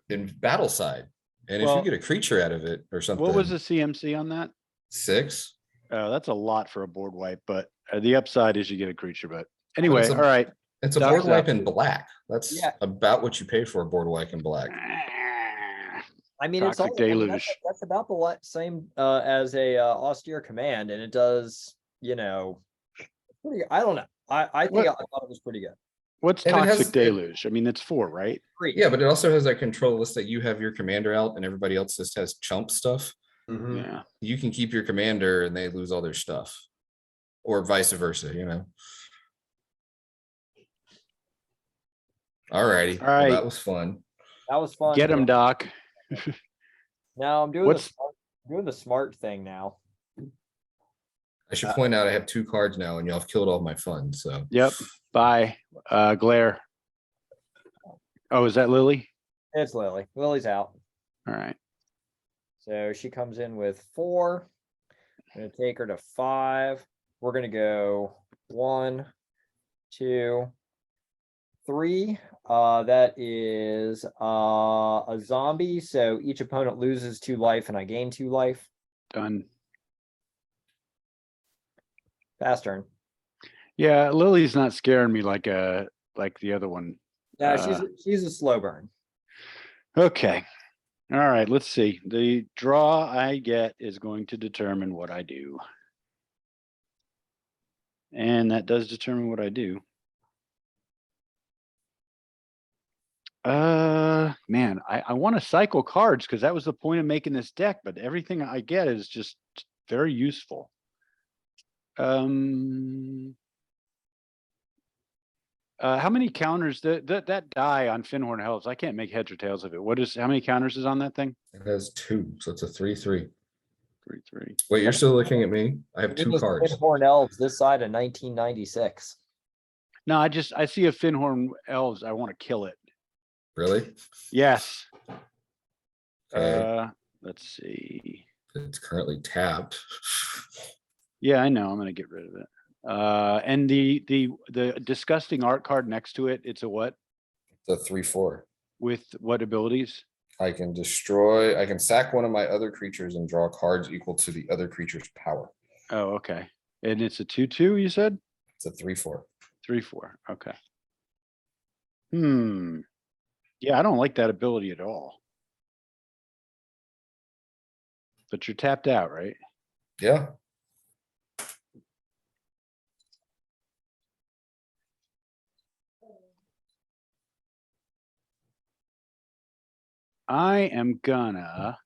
[SPEAKER 4] in battle side, and if
[SPEAKER 2] Well,
[SPEAKER 4] you get a creature out of it or something,
[SPEAKER 2] What was the CMC on that?
[SPEAKER 4] 6?
[SPEAKER 2] Oh, that's a lot for a board wipe, but the upside is you get a creature. But anyway,
[SPEAKER 4] it's a-
[SPEAKER 2] all right.
[SPEAKER 4] It's a
[SPEAKER 2] Doc's
[SPEAKER 4] board wipe
[SPEAKER 2] out.
[SPEAKER 4] in black. That's
[SPEAKER 1] Yeah.
[SPEAKER 4] about what you pay for a board wipe in black.
[SPEAKER 1] I mean, it's all,
[SPEAKER 2] Toxic Deluge.
[SPEAKER 1] that's about the same as a austere command, and it does, you know, I don't know. I think I thought it was pretty good.
[SPEAKER 2] What's
[SPEAKER 4] And it has-
[SPEAKER 2] Toxic Deluge? I mean, it's 4, right?
[SPEAKER 1] Great.
[SPEAKER 4] Yeah, but it also has that control list that you have your commander out and everybody else just has chump stuff.
[SPEAKER 3] Mhm.
[SPEAKER 2] Yeah.
[SPEAKER 4] You can keep your commander and they lose all their stuff, or vice versa, you know. Alrighty,
[SPEAKER 2] All
[SPEAKER 4] well,
[SPEAKER 2] right.
[SPEAKER 4] that was fun.
[SPEAKER 1] That was fun.
[SPEAKER 2] Get him, Doc.
[SPEAKER 1] Now I'm doing
[SPEAKER 2] What's-
[SPEAKER 1] doing the smart thing now.
[SPEAKER 4] I should point out I have 2 cards now and y'all have killed all my fun, so.
[SPEAKER 2] Yep. Bye. Glare. Oh, is that Lily?
[SPEAKER 1] It's Lily. Lily's out.
[SPEAKER 2] All right.
[SPEAKER 1] So she comes in with 4. I'm gonna take her to 5. We're gonna go 1, 2, 3. That is a zombie. So each opponent loses 2 life and I gain 2 life.
[SPEAKER 2] Done.
[SPEAKER 1] Fast turn.
[SPEAKER 2] Yeah, Lily's not scaring me like the other one.
[SPEAKER 1] Yeah,
[SPEAKER 2] Uh,
[SPEAKER 1] she's a slow burn.
[SPEAKER 2] Okay. All right, let's see. The draw I get is going to determine what I do. And that does determine what I do. Man, I want to cycle cards because that was the point of making this deck, but everything I get is just very useful. How many counters that die on Finhorn Hells? I can't make heads or tails of it. How many counters is on that thing?
[SPEAKER 4] It has 2, so it's a 3/3.
[SPEAKER 2] 3/3.
[SPEAKER 4] Wait, you're still looking at me? I have
[SPEAKER 1] It
[SPEAKER 4] two
[SPEAKER 1] was
[SPEAKER 4] cards.
[SPEAKER 1] Horn Elves this side of 1996.
[SPEAKER 2] No, I see a Finhorn Elves. I want to kill it.
[SPEAKER 4] Really?
[SPEAKER 2] Yes.
[SPEAKER 4] Okay.
[SPEAKER 2] Let's see.
[SPEAKER 4] It's currently tapped.
[SPEAKER 2] Yeah, I know. I'm gonna get rid of it. And the disgusting art card next to it, it's a what?
[SPEAKER 4] The 3/4.
[SPEAKER 2] With what abilities?
[SPEAKER 4] I can sack one of my other creatures and draw cards equal to the other creature's power.
[SPEAKER 2] Oh, okay. And it's a 2/2, you said?
[SPEAKER 4] It's a 3/4.
[SPEAKER 2] 3/4. Okay. Yeah, I don't like that ability at all. But you're tapped out, right?
[SPEAKER 4] Yeah.
[SPEAKER 2] I am gonna.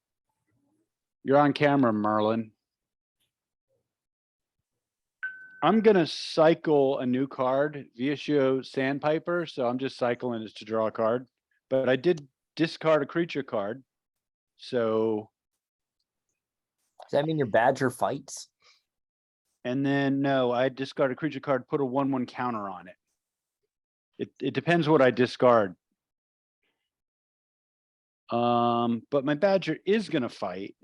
[SPEAKER 2] You're on camera, Merlin. I'm gonna cycle a new card, Viashio Sandpiper. So I'm just cycling it to draw a card. But I did discard a creature card. So,
[SPEAKER 1] Does that mean your Badger fights?
[SPEAKER 2] and then no, I discard a creature card, put a 1/1 counter on it. It depends what I discard. But my Badger is gonna fight.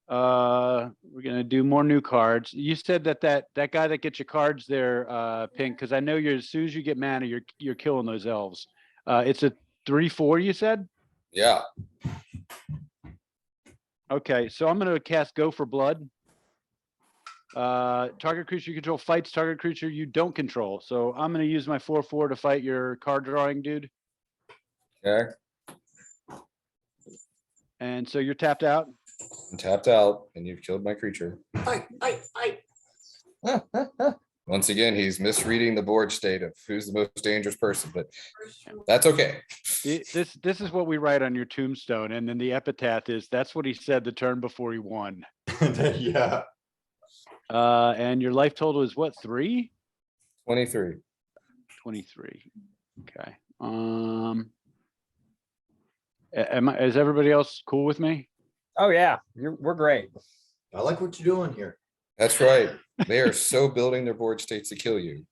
[SPEAKER 2] We're gonna do more new cards. You said that guy that gets your cards there, Pink, because I know as soon as you get mana, you're killing those elves. It's a 3/4, you said?
[SPEAKER 4] Yeah.
[SPEAKER 2] Okay, so I'm gonna cast Go for Blood. Target creature you control fights target creature you don't control. So I'm gonna use my 4/4 to fight your card drawing dude.
[SPEAKER 4] Okay.
[SPEAKER 2] And so you're tapped out.
[SPEAKER 4] I'm tapped out and you've killed my creature.
[SPEAKER 3] Fight.
[SPEAKER 4] Once again, he's misreading the board state of who's the most dangerous person, but that's okay.
[SPEAKER 2] This is what we write on your tombstone, and then the epitaph is that's what he said the turn before he won.
[SPEAKER 3] Yeah.
[SPEAKER 2] And your life total is what, 3?
[SPEAKER 4] 23.
[SPEAKER 2] 23. Okay. Is everybody else cool with me?
[SPEAKER 1] Oh yeah, we're great.
[SPEAKER 3] I like what you're doing here.
[SPEAKER 4] That's right. They are so building their board states to kill you.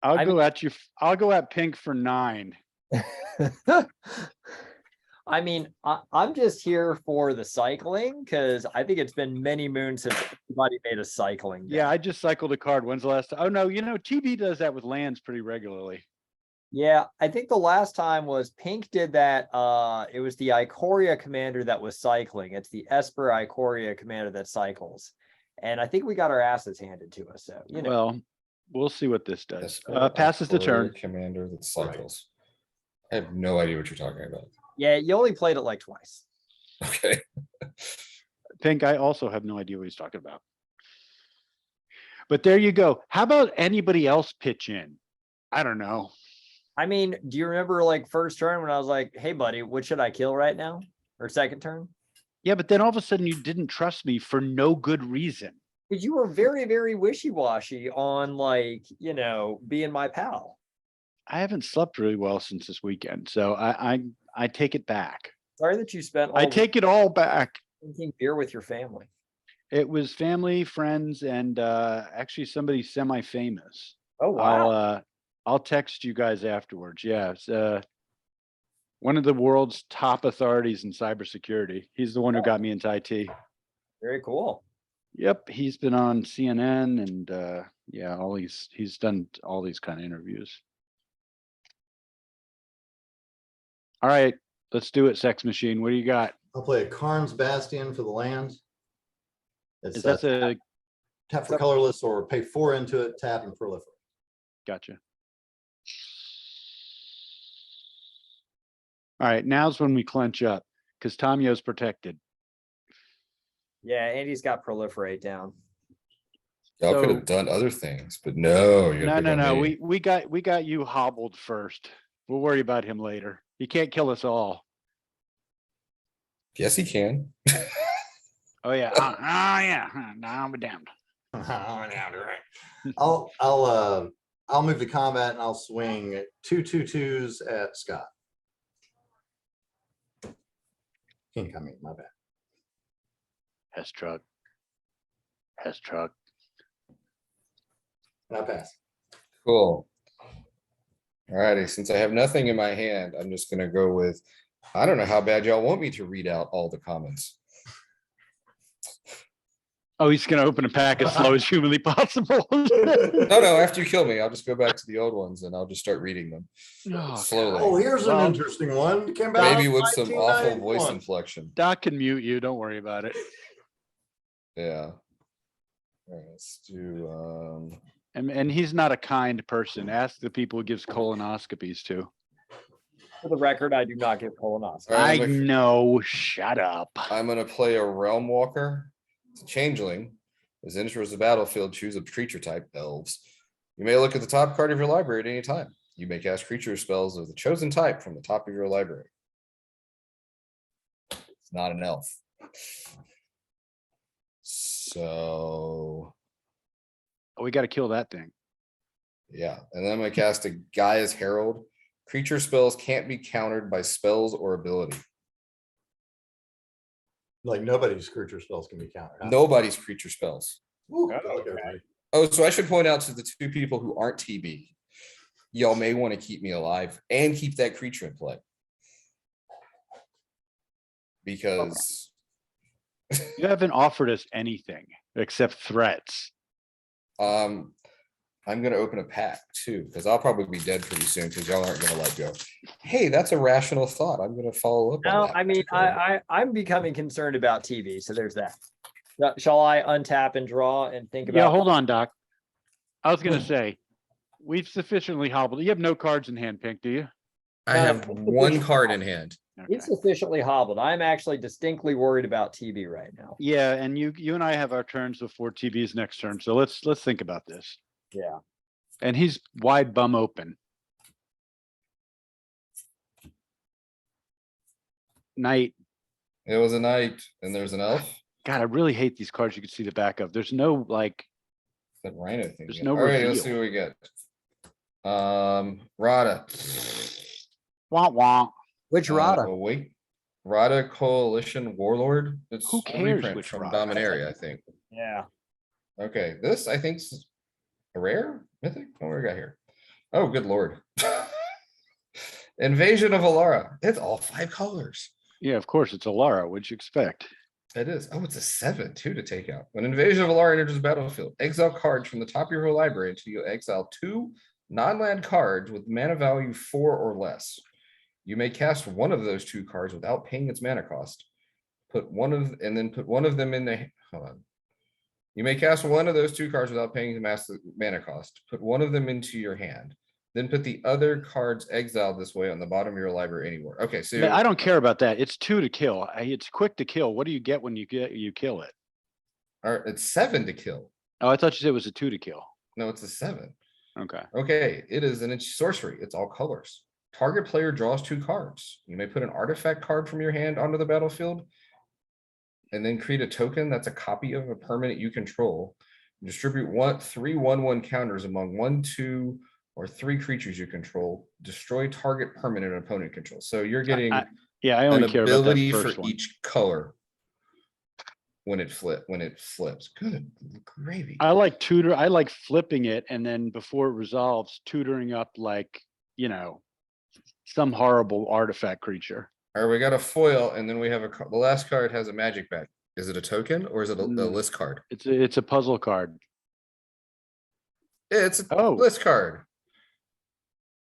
[SPEAKER 2] I'll go at you. I'll go at Pink for 9.
[SPEAKER 1] I mean, I'm just here for the cycling because I think it's been many moons since anybody made a cycling deck.
[SPEAKER 2] Yeah, I just cycled a card. When's the last time? Oh no, TB does that with lands pretty regularly.
[SPEAKER 1] Yeah, I think the last time was Pink did that. It was the Ikoria commander that was cycling. It's the Esper Ikoria commander that cycles. And I think we got our asses handed to us. So,
[SPEAKER 2] Well, we'll see what this does.
[SPEAKER 4] Esper
[SPEAKER 2] Passes the
[SPEAKER 4] Warrior
[SPEAKER 2] turn.
[SPEAKER 4] Commander that cycles. I have no idea what you're talking about.
[SPEAKER 1] Yeah, you only played it like twice.
[SPEAKER 4] Okay.
[SPEAKER 2] Pink, I also have no idea what he's talking about. But there you go. How about anybody else pitch in? I don't know.
[SPEAKER 1] I mean, do you remember like first turn when I was like, hey buddy, what should I kill right now? Or second turn?
[SPEAKER 2] Yeah, but then all of a sudden you didn't trust me for no good reason.
[SPEAKER 1] Because you were very, very wishy-washy on like, being my pal.
[SPEAKER 2] I haven't slept really well since this weekend, so I take it back.
[SPEAKER 1] Sorry that you spent
[SPEAKER 2] I take it all back.
[SPEAKER 1] drinking beer with your family.
[SPEAKER 2] It was family, friends, and actually somebody semi-famous.
[SPEAKER 1] Oh wow.
[SPEAKER 2] I'll text you guys afterwards. Yeah, it's, one of the world's top authorities in cybersecurity. He's the one who got me into IT.
[SPEAKER 1] Very cool.
[SPEAKER 2] Yep, he's been on CNN and yeah, he's done all these kind of interviews. All right, let's do it, Sex Machine. What do you got?
[SPEAKER 3] I'll play a Karn's Bastion for the land.
[SPEAKER 2] Is
[SPEAKER 3] It's
[SPEAKER 2] that a
[SPEAKER 3] tap for colorless or pay 4 into it, tap and proliferate.
[SPEAKER 2] gotcha? All right, now's when we clench up because Tamayo's protected.
[SPEAKER 1] Yeah, Andy's got proliferate down.
[SPEAKER 4] Y'all could
[SPEAKER 2] So-
[SPEAKER 4] have done other things, but no. you gotta pick on
[SPEAKER 2] No.
[SPEAKER 4] me.
[SPEAKER 2] We got you hobbled first. We'll worry about him later. He can't kill us all.
[SPEAKER 4] Yes, he can.
[SPEAKER 2] Oh yeah. Yeah. Now I'm damned.
[SPEAKER 3] I'll move to combat and I'll swing 2/2/2s at Scott. Incoming, my bad.
[SPEAKER 2] Has truck. Has truck.
[SPEAKER 3] And I pass.
[SPEAKER 4] Cool. Alrighty, since I have nothing in my hand, I'm just gonna go with, I don't know how bad y'all want me to read out all the comments.
[SPEAKER 2] Oh, he's gonna open a pack as slow as humanly possible.
[SPEAKER 4] No, after you kill me, I'll just go back to the old ones and I'll just start reading them
[SPEAKER 2] Oh,
[SPEAKER 4] slowly.
[SPEAKER 3] Oh, here's an
[SPEAKER 2] Well,
[SPEAKER 3] interesting one. It came out
[SPEAKER 4] Maybe
[SPEAKER 3] in
[SPEAKER 4] with some awful voice
[SPEAKER 3] 1991.
[SPEAKER 4] inflection.
[SPEAKER 2] Doc can mute you. Don't worry about it.
[SPEAKER 4] Yeah. Alright, let's do,
[SPEAKER 2] And he's not a kind person. Ask the people who gives colonoscopies to.
[SPEAKER 1] For the record, I do not give colonoscopy.
[SPEAKER 4] Alright,
[SPEAKER 2] I know. Shut up.
[SPEAKER 4] I'm gonna play a Realm Walker. It's a changeling. As enters the battlefield, choose a creature type, elves. You may look at the top card of your library at any time. You may cast creature spells of the chosen type from the top of your library. It's not an elf. So,
[SPEAKER 2] Oh, we got to kill that thing.
[SPEAKER 4] yeah, and then I'm gonna cast a Gaia's Herald. Creature spells can't be countered by spells or ability.
[SPEAKER 3] Like nobody's creature spells can be countered. huh?
[SPEAKER 4] Nobody's creature spells.
[SPEAKER 3] Ooh,
[SPEAKER 1] Oh,
[SPEAKER 3] okay.
[SPEAKER 1] okay.
[SPEAKER 4] Oh, so I should point out to the two people who aren't TB, y'all may want to keep me alive and keep that creature in play. Because
[SPEAKER 2] You haven't offered us anything except threats.
[SPEAKER 4] I'm gonna open a pack too, because I'll probably be dead pretty soon because y'all aren't gonna let go. Hey, that's a rational thought. I'm gonna follow up on
[SPEAKER 1] No,
[SPEAKER 4] that.
[SPEAKER 1] I mean, I'm becoming concerned about TV, so there's that. Shall I untap and draw and think about?
[SPEAKER 2] Yeah, hold on, Doc. I was gonna say, we've sufficiently hobbled. You have no cards in hand, Pink, do you?
[SPEAKER 4] I have one card in hand.
[SPEAKER 2] Okay.
[SPEAKER 1] He's sufficiently hobbled. I'm actually distinctly worried about TV right now.
[SPEAKER 2] Yeah, and you and I have our turns before TV's next turn, so let's think about this.
[SPEAKER 1] Yeah.
[SPEAKER 2] And he's wide bum open. Night.
[SPEAKER 4] It was a knight and there's an elf.
[SPEAKER 2] God, I really hate these cards you can see the back of. There's no like,
[SPEAKER 4] That rhino thing.
[SPEAKER 2] There's
[SPEAKER 4] yeah.
[SPEAKER 2] no
[SPEAKER 4] Alright, let's
[SPEAKER 2] reveal.
[SPEAKER 4] see what we get. Rada.
[SPEAKER 2] wah wah.
[SPEAKER 1] Which Rada?
[SPEAKER 4] Wait. Rada Coalition Warlord. It's
[SPEAKER 2] Who
[SPEAKER 4] a
[SPEAKER 2] cares
[SPEAKER 4] reprint
[SPEAKER 2] which
[SPEAKER 4] from
[SPEAKER 2] Rada?
[SPEAKER 4] Dominaria, I think.
[SPEAKER 1] Yeah.
[SPEAKER 4] Okay, this I think's a rare mythic. What do we got here? Oh, good lord. Invasion of Alara. It's all 5 colors.
[SPEAKER 2] Yeah, of course, it's Alara. What'd you expect?
[SPEAKER 4] It is. Oh, it's a 7 too to take out. When Invasion of Alara enters the battlefield, exile cards from the top of your library until you exile 2 non-land cards with mana value 4 or less. You may cast one of those 2 cards without paying its mana cost. Put one of them in the hold on. You may cast one of those 2 cards without paying the mana cost. Put one of them into your hand. Then put the other cards exiled this way on the bottom of your library anywhere. Okay, so
[SPEAKER 2] Man, I don't care about that. It's 2 to kill. It's quick to kill. What do you get when you kill it?
[SPEAKER 4] all right, it's 7 to kill.
[SPEAKER 2] Oh, I thought you said it was a 2 to kill.
[SPEAKER 4] No, it's a 7.
[SPEAKER 2] Okay.
[SPEAKER 4] Okay, it is an sorcery. It's all colors. Target player draws 2 cards. You may put an artifact card from your hand onto the battlefield and then create a token that's a copy of a permanent you control. Distribute 3 1/1 counters among 1, 2, or 3 creatures you control. Destroy target permanent opponent control. So you're getting
[SPEAKER 2] Yeah, I
[SPEAKER 4] an
[SPEAKER 2] only care about that
[SPEAKER 4] ability for
[SPEAKER 2] first one.
[SPEAKER 4] each color when it flips. Good gravy.
[SPEAKER 2] I like flipping it and then before it resolves, tutoring up like, some horrible artifact creature.
[SPEAKER 4] All right, we got a foil, and then we have the last card has a magic back. Is it a token or is it a list card?
[SPEAKER 2] It's a puzzle card.
[SPEAKER 4] Yeah, it's a
[SPEAKER 2] Oh.
[SPEAKER 4] list card.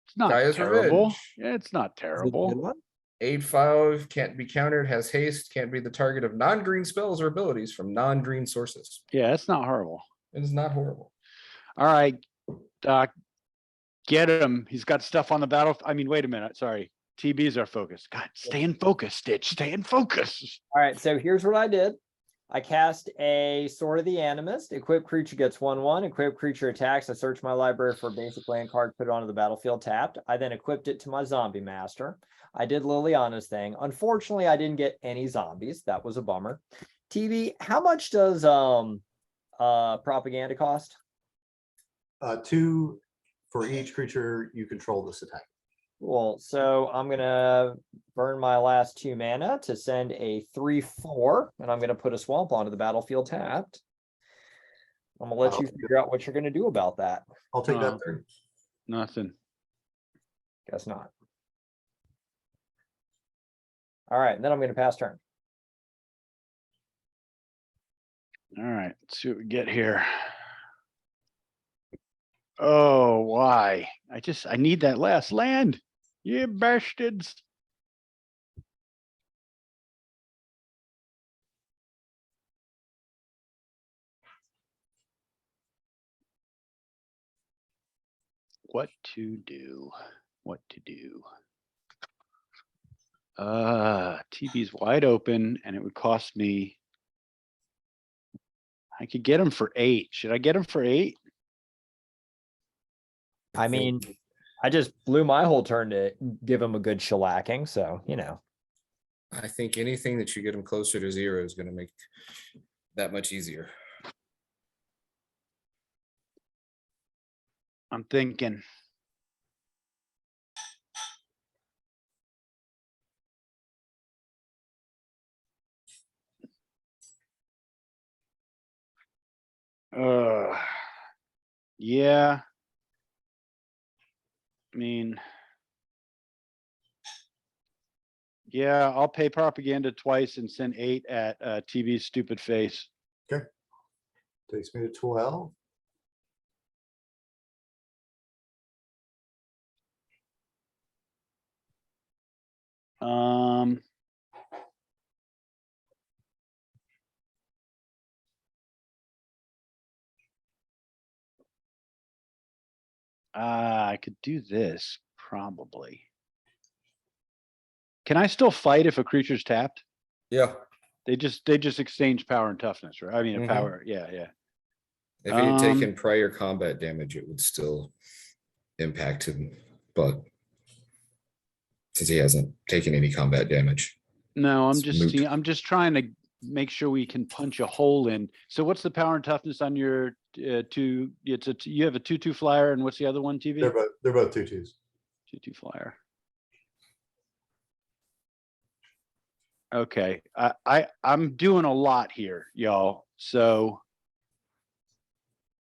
[SPEAKER 2] It's not
[SPEAKER 4] Gaia's
[SPEAKER 2] terrible.
[SPEAKER 4] Revenge.
[SPEAKER 2] Yeah, it's not terrible.
[SPEAKER 4] 8/5 can't be countered, has haste, can't be the target of non-green spells or abilities from non-green sources.
[SPEAKER 2] Yeah, it's not horrible.
[SPEAKER 4] It is not horrible.
[SPEAKER 2] All right, Doc, get him. He's got stuff on the battle. I mean, wait a minute. Sorry. TB's our focus. God, stay in focus, Stitch. Stay in focus.
[SPEAKER 1] All right, so here's what I did. I cast a Sword of the Animist. Equipped creature gets 1/1. Equipped creature attacks. I search my library for a basic land card, put it onto the battlefield tapped. I then equipped it to my zombie master. I did Liliana's thing. Unfortunately, I didn't get any zombies. That was a bummer. TV, how much does propaganda cost?
[SPEAKER 3] 2 for each creature you control this attack.
[SPEAKER 1] Cool. So I'm gonna burn my last 2 mana to send a 3/4, and I'm gonna put a swamp onto the battlefield tapped. I'm gonna let you figure out what you're gonna do about that.
[SPEAKER 3] I'll take that
[SPEAKER 2] Oh.
[SPEAKER 3] through.
[SPEAKER 2] Nothing.
[SPEAKER 1] Guess not. All right, and then I'm gonna pass turn.
[SPEAKER 2] All right, let's see what we get here. Oh, why? I need that last land. You bastards. What to do? What to do? TV's wide open and it would cost me. I could get him for 8. Should I get him for 8?
[SPEAKER 1] I mean, I just blew my whole turn to give him a good shellacking, so you know.
[SPEAKER 4] I think anything that you get him closer to 0 is gonna make that much easier.
[SPEAKER 2] I'm thinking. Yeah. I mean, yeah, I'll pay propaganda twice and send 8 at TV's stupid face.
[SPEAKER 3] Takes me to 12.
[SPEAKER 2] I could do this probably. Can I still fight if a creature's tapped?
[SPEAKER 4] Yeah,
[SPEAKER 2] They just exchange power and toughness, right? I mean,
[SPEAKER 4] Mhm.
[SPEAKER 2] power. Yeah, yeah.
[SPEAKER 4] if he had taken prior combat damage, it would still impact him, but since he hasn't taken any combat damage.
[SPEAKER 2] No,
[SPEAKER 4] It's moot.
[SPEAKER 2] I'm just trying to make sure we can punch a hole in. So what's the power and toughness on your two? You have a 2/2 flyer, and what's the other one? TV
[SPEAKER 3] They're both 2/2s.
[SPEAKER 2] 2/2 flyer. Okay, I'm doing a lot here, y'all. So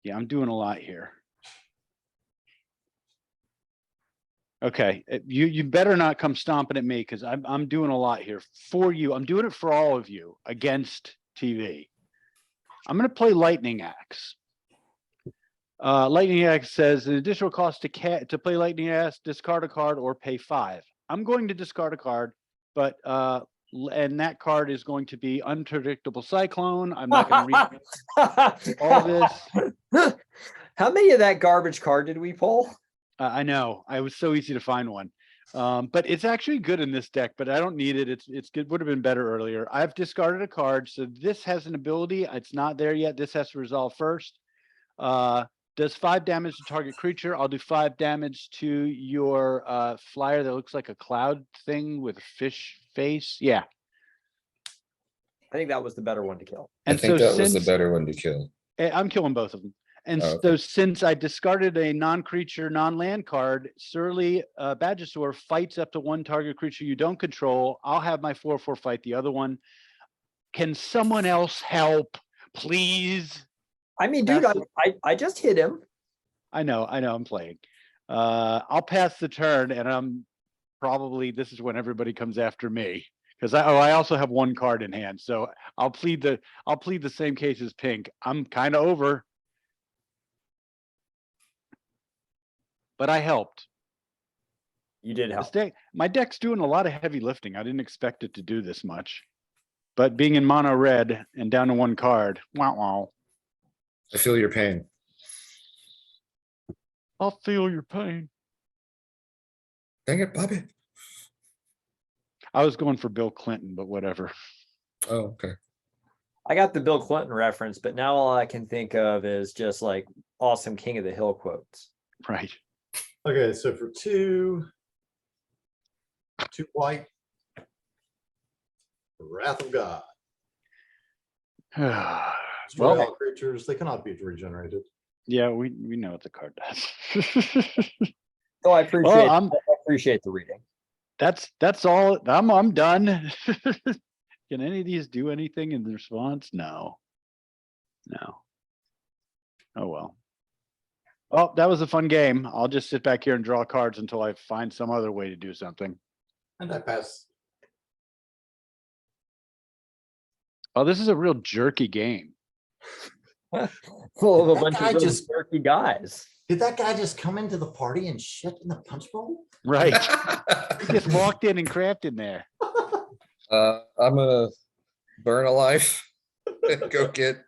[SPEAKER 2] yeah, I'm doing a lot here. Okay, you better not come stomping at me because I'm doing a lot here for you. I'm doing it for all of you against TV. I'm gonna play Lightning Axe. Lightning Axe says an additional cost to play Lightning Axe, discard a card or pay 5. I'm going to discard a card, but and that card is going to be Unpredictable Cyclone. I'm not going to read all this.
[SPEAKER 1] How many of that garbage card did we pull?
[SPEAKER 2] I know. I was so easy to find one. But it's actually good in this deck, but I don't need it. It's good. Would have been better earlier. I've discarded a card. So this has an ability. It's not there yet. This has to resolve first. Does 5 damage to target creature. I'll do 5 damage to your flyer that looks like a cloud thing with a fish face. Yeah.
[SPEAKER 1] I think that was the better one to kill.
[SPEAKER 2] And
[SPEAKER 4] I think
[SPEAKER 2] so
[SPEAKER 4] that was the
[SPEAKER 2] since
[SPEAKER 4] better one to kill.
[SPEAKER 2] I'm killing both of them. And
[SPEAKER 4] Oh,
[SPEAKER 2] so
[SPEAKER 4] okay.
[SPEAKER 2] since I discarded a non-creature, non-land card, Surly Badgesaur fights up to 1 target creature you don't control. I'll have my 4/4 fight the other one. Can someone else help, please?
[SPEAKER 1] I mean, dude,
[SPEAKER 2] Pass
[SPEAKER 1] I just hit him.
[SPEAKER 2] I know, I'm playing. I'll pass the turn and I'm probably, this is when everybody comes after me. Because I also have 1 card in hand. So I'll plead the same case as Pink. I'm kind of over. But I helped.
[SPEAKER 1] You did
[SPEAKER 2] This
[SPEAKER 1] help.
[SPEAKER 2] deck, my deck's doing a lot of heavy lifting. I didn't expect it to do this much. But being in mono red and down to 1 card, wow.
[SPEAKER 4] I feel your pain.
[SPEAKER 2] I'll feel your pain.
[SPEAKER 4] Dang it, Bobby.
[SPEAKER 2] I was going for Bill Clinton, but whatever.
[SPEAKER 4] Oh, okay.
[SPEAKER 1] I got the Bill Clinton reference, but now all I can think of is just like awesome King of the Hill quotes.
[SPEAKER 2] Right.
[SPEAKER 3] Okay, so for 2 white, Wrath of God. Destroy
[SPEAKER 2] Well,
[SPEAKER 3] all creatures, they cannot be regenerated.
[SPEAKER 2] yeah, we know what the card does.
[SPEAKER 1] So I appreciate
[SPEAKER 2] Well,
[SPEAKER 1] appreciate the reading.
[SPEAKER 2] That's all. I'm done. Can any of these do anything in response? No. No. Oh well. Oh, that was a fun game. I'll just sit back here and draw cards until I find some other way to do something.
[SPEAKER 3] And I pass.
[SPEAKER 2] Oh, this is a real jerky game.
[SPEAKER 1] Full of a
[SPEAKER 3] That
[SPEAKER 1] bunch
[SPEAKER 3] guy
[SPEAKER 1] of really
[SPEAKER 3] just-
[SPEAKER 1] jerky guys.
[SPEAKER 3] Did that guy just come into the party and shit in the punch bowl?
[SPEAKER 2] Right. He just walked in and crapped in there.
[SPEAKER 4] I'm gonna burn a life and go get.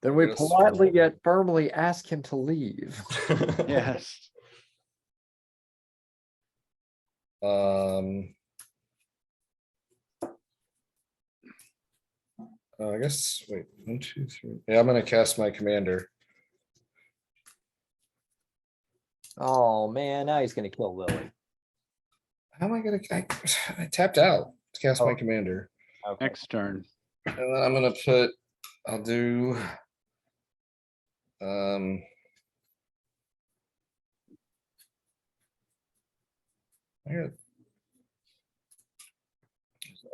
[SPEAKER 1] Then we
[SPEAKER 4] Yes.
[SPEAKER 1] politely yet firmly ask him to leave.
[SPEAKER 2] Yes.
[SPEAKER 4] I guess, wait, 1, 2, 3. Yeah, I'm gonna cast my commander.
[SPEAKER 1] Oh man, now he's gonna kill Lily.
[SPEAKER 4] How am I gonna, I tapped out to cast my
[SPEAKER 1] Oh.
[SPEAKER 4] commander.
[SPEAKER 1] Okay.
[SPEAKER 2] Next turn.
[SPEAKER 4] And then I'm gonna put, I'll do. I got.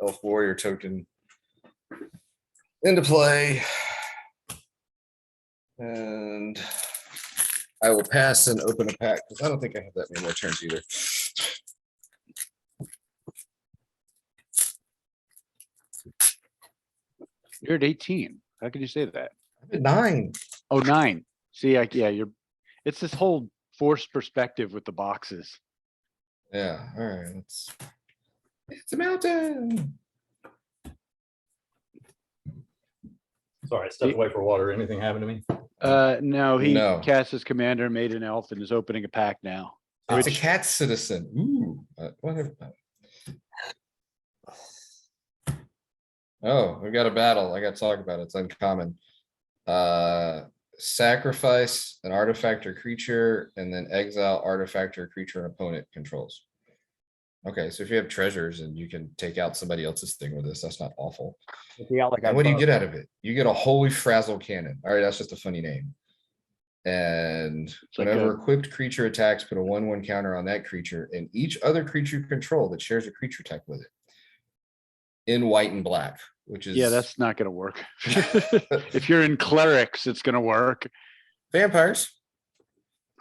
[SPEAKER 4] Elf warrior token. Into play. And. I will pass and open a pack, because I don't think I have that many more turns either.
[SPEAKER 2] You're at 18. How could you say that?
[SPEAKER 4] I'm at 9.
[SPEAKER 2] Oh, 9. See, yeah, it's this whole forced perspective with the boxes.
[SPEAKER 4] Yeah, all right, it's a mountain.
[SPEAKER 3] Sorry, I stepped away for water. Anything happened to me?
[SPEAKER 2] No, he
[SPEAKER 4] No.
[SPEAKER 2] cast his commander, made an elf, and is opening a pack now.
[SPEAKER 4] It's a cat citizen. Ooh, whatever. Oh, we got a battle. I got to talk about it. It's uncommon. Sacrifice an artifact or creature, and then exile artifact or creature an opponent controls. Okay, so if you have treasures and you can take out somebody else's thing with this, that's not awful.
[SPEAKER 1] If you got like a
[SPEAKER 4] And what do you
[SPEAKER 1] bow-
[SPEAKER 4] get out of it? You get a holy frazzle cannon. All right, that's just a funny name. And
[SPEAKER 2] like
[SPEAKER 4] whenever
[SPEAKER 2] a-
[SPEAKER 4] equipped creature attacks, put a 1/1 counter on that creature and each other creature you control that shares a creature tech with it. In white and black, which is
[SPEAKER 2] Yeah, that's not gonna work. If you're in clerics, it's gonna work.
[SPEAKER 4] vampires.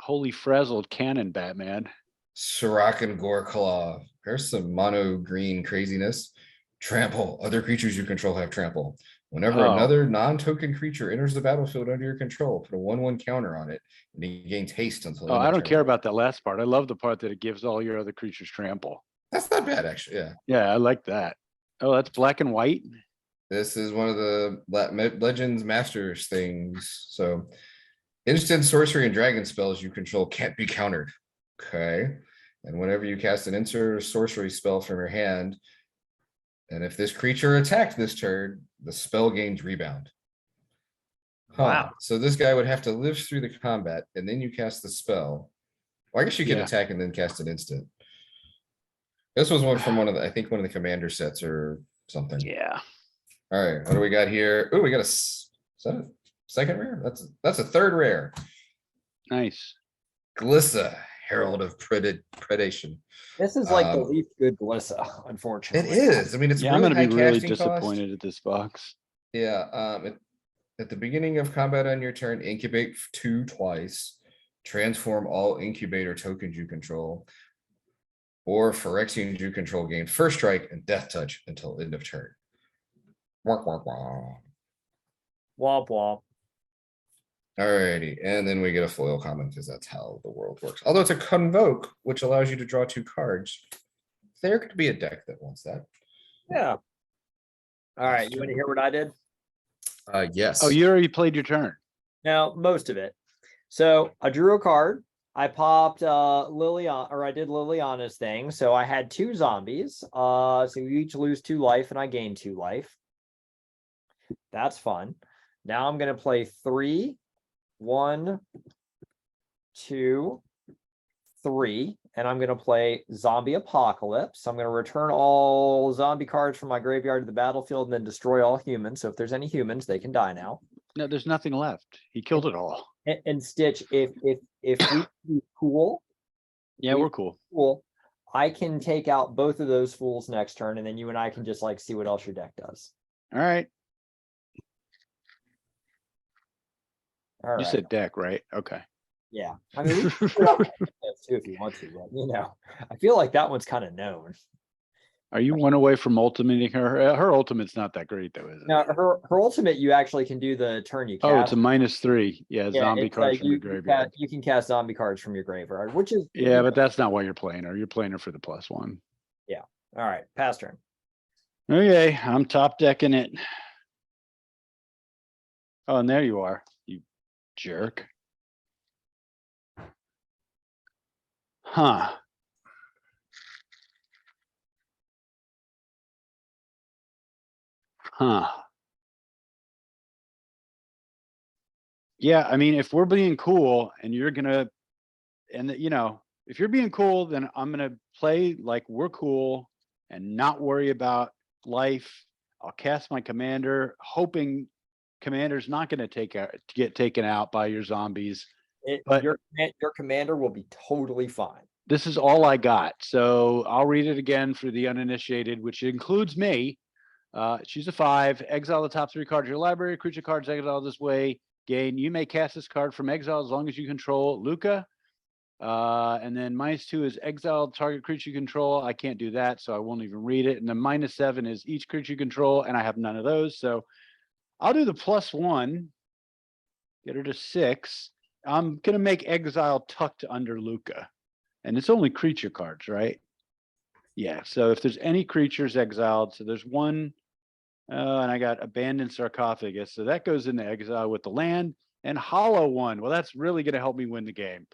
[SPEAKER 2] Holy frazzled cannon, Batman.
[SPEAKER 4] Sirach and Goreclaw. Here's some mono green craziness. Trample. Other creatures you control have trample. Whenever
[SPEAKER 2] Oh.
[SPEAKER 4] another non-token creature enters the battlefield under your control, put a 1/1 counter on it, and it gains haste until.
[SPEAKER 2] Oh,
[SPEAKER 4] end
[SPEAKER 2] I
[SPEAKER 4] of
[SPEAKER 2] don't
[SPEAKER 4] turn.
[SPEAKER 2] care about that last part. I love the part that it gives all your other creatures trample.
[SPEAKER 4] That's not bad, actually. Yeah,
[SPEAKER 2] Yeah, I like that. Oh, that's black and white.
[SPEAKER 4] this is one of the Legends Masters things. So, instant sorcery and dragon spells you control can't be countered. Okay, and whenever you cast an instant sorcery spell from your hand. And if this creature attacked this turn, the spell gains rebound.
[SPEAKER 1] Wow.
[SPEAKER 4] So this guy would have to live through the combat and then you cast the spell. Well, I guess you can
[SPEAKER 2] Yeah.
[SPEAKER 4] attack and then cast an instant. This was one from one of the, I think one of the commander sets or something.
[SPEAKER 2] Yeah.
[SPEAKER 4] All right, what do we got here? Oh, we got is that a second rare? That's a third rare.
[SPEAKER 2] Nice.
[SPEAKER 4] Glissa, Herald of Predation.
[SPEAKER 1] This is like the
[SPEAKER 4] Um,
[SPEAKER 1] least good Glissa,
[SPEAKER 4] It
[SPEAKER 1] unfortunately.
[SPEAKER 4] is. I mean, it's
[SPEAKER 2] Yeah, I'm
[SPEAKER 4] really
[SPEAKER 2] gonna
[SPEAKER 4] high
[SPEAKER 2] be really
[SPEAKER 4] casting cost.
[SPEAKER 2] disappointed at this box.
[SPEAKER 4] Yeah, at the beginning of combat on your turn, incubate 2 twice, transform all incubator tokens you control. Or Phyrexians you control gain first strike and death touch until end of turn. Wah, wah, wah.
[SPEAKER 1] Womp womp.
[SPEAKER 4] Alrighty, and then we get a foil common because that's how the world works. Although it's a convoke, which allows you to draw 2 cards. There could be a deck that wants that.
[SPEAKER 1] Yeah. All right, you want to hear what I did?
[SPEAKER 4] Yes.
[SPEAKER 2] Oh, you already played your turn.
[SPEAKER 1] Now, most of it. So I drew a card. I popped Liliana, or I did Liliana's thing. So I had 2 zombies. So you each lose 2 life and I gain 2 life. That's fun. Now I'm gonna play 3, 1, 2, 3, and I'm gonna play Zombie Apocalypse. I'm gonna return all zombie cards from my graveyard to the battlefield and then destroy all humans. So if there's any humans, they can die now.
[SPEAKER 2] No, there's nothing left. He killed it all.
[SPEAKER 1] And Stitch, if we do cool,
[SPEAKER 2] Yeah,
[SPEAKER 1] We-
[SPEAKER 2] we're cool.
[SPEAKER 1] cool, I can take out both of those fools next turn, and then you and I can just like see what else your deck does.
[SPEAKER 2] All right.
[SPEAKER 1] All
[SPEAKER 2] You
[SPEAKER 1] right.
[SPEAKER 2] said deck, right? Okay.
[SPEAKER 1] Yeah. I mean, we can put up this too if you want to, but I feel like that one's kind of known.
[SPEAKER 2] Are you one away from ultimating her? Her ultimate's not that great though, is it?
[SPEAKER 1] Now, her ultimate, you actually can do the turn you cast.
[SPEAKER 2] Oh, it's a -3. Yeah, zombie
[SPEAKER 1] it's,
[SPEAKER 2] cards from your
[SPEAKER 1] you
[SPEAKER 2] graveyard.
[SPEAKER 1] you can cast zombie cards from your graveyard, which is
[SPEAKER 2] Yeah, but that's not why you're playing her. You're playing her for the +1.
[SPEAKER 1] all right. Pass turn.
[SPEAKER 2] Okay, I'm top decking it. Oh, and there you are, you jerk. Huh. Huh. Yeah, I mean, if we're being cool and you're gonna, and if you're being cool, then I'm gonna play like we're cool and not worry about life. I'll cast my commander, hoping commander's not gonna get taken out by your zombies. But-
[SPEAKER 1] Your commander will be totally fine.
[SPEAKER 2] This is all I got. So I'll read it again for the uninitiated, which includes me. Choose a 5, exile the top 3 cards of your library, creature cards exiled this way. Gain, you may cast this card from exile as long as you control Lukka. And then -2 is exile target creature you control. I can't do that, so I won't even read it. And then -7 is each creature you control, and I have none of those. So I'll do the +1. Get her to 6. I'm gonna make exile tucked under Lukka. And it's only creature cards, right? Yeah, so if there's any creatures exiled, so there's one, and I got abandoned sarcophagus, so that goes into exile with the land, and hollow one. Well, that's really gonna help me win the game.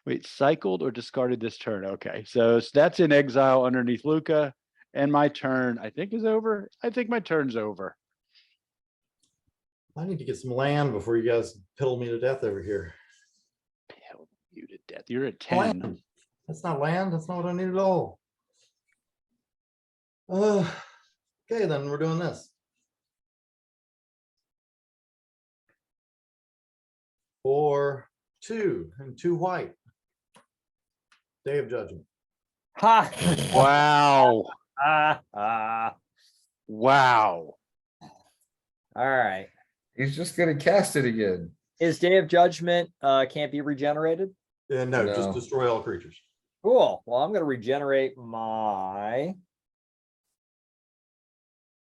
[SPEAKER 2] Wait, cycled or discarded this turn? Okay, so that's in exile underneath Lukka, and my turn, I think, is over. I think my turn's over.
[SPEAKER 3] I need to get some land before you guys piddle me to death over here.
[SPEAKER 2] Hell, you to death. You're at
[SPEAKER 3] Land.
[SPEAKER 2] 10.
[SPEAKER 3] That's not land. That's not what I need at all. Okay, then we're doing this. 4, 2, and 2 white. Day of Judgment.
[SPEAKER 1] Ha!
[SPEAKER 2] Wow.
[SPEAKER 1] Ah.
[SPEAKER 2] Wow.
[SPEAKER 1] All right.
[SPEAKER 4] He's just gonna cast it again.
[SPEAKER 1] Is Day of Judgment can't be regenerated?
[SPEAKER 3] Yeah, no, just
[SPEAKER 4] No.
[SPEAKER 3] destroy all creatures.
[SPEAKER 1] Cool. Well, I'm gonna regenerate my.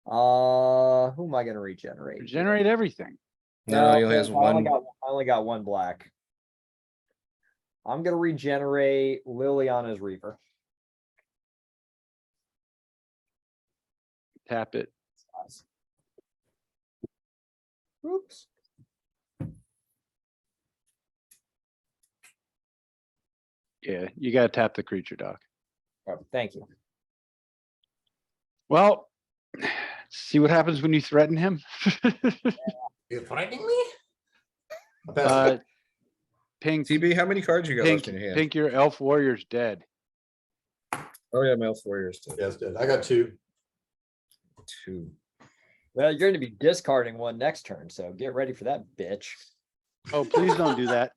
[SPEAKER 1] Who am I gonna regenerate?
[SPEAKER 2] Regenerate everything.
[SPEAKER 4] No, he only has
[SPEAKER 1] I
[SPEAKER 4] one.
[SPEAKER 1] only got one black. I'm gonna regenerate Liliana's Reaver.
[SPEAKER 2] Tap it.
[SPEAKER 1] Oops.
[SPEAKER 2] Yeah, you gotta tap the creature, Doc.
[SPEAKER 1] Oh, thank you.
[SPEAKER 2] Well, see what happens when you threaten him.
[SPEAKER 3] You threatening me? I passed it.
[SPEAKER 2] Pink,
[SPEAKER 4] TB, how many cards you got
[SPEAKER 2] pink,
[SPEAKER 4] left in your hand?
[SPEAKER 2] pink, your elf warrior's dead.
[SPEAKER 4] Oh yeah, Male Warriors.
[SPEAKER 3] Yes, did. I got 2.
[SPEAKER 4] 2.
[SPEAKER 1] Well, you're gonna be discarding one next turn, so get ready for that, bitch.
[SPEAKER 2] Oh, please don't do that.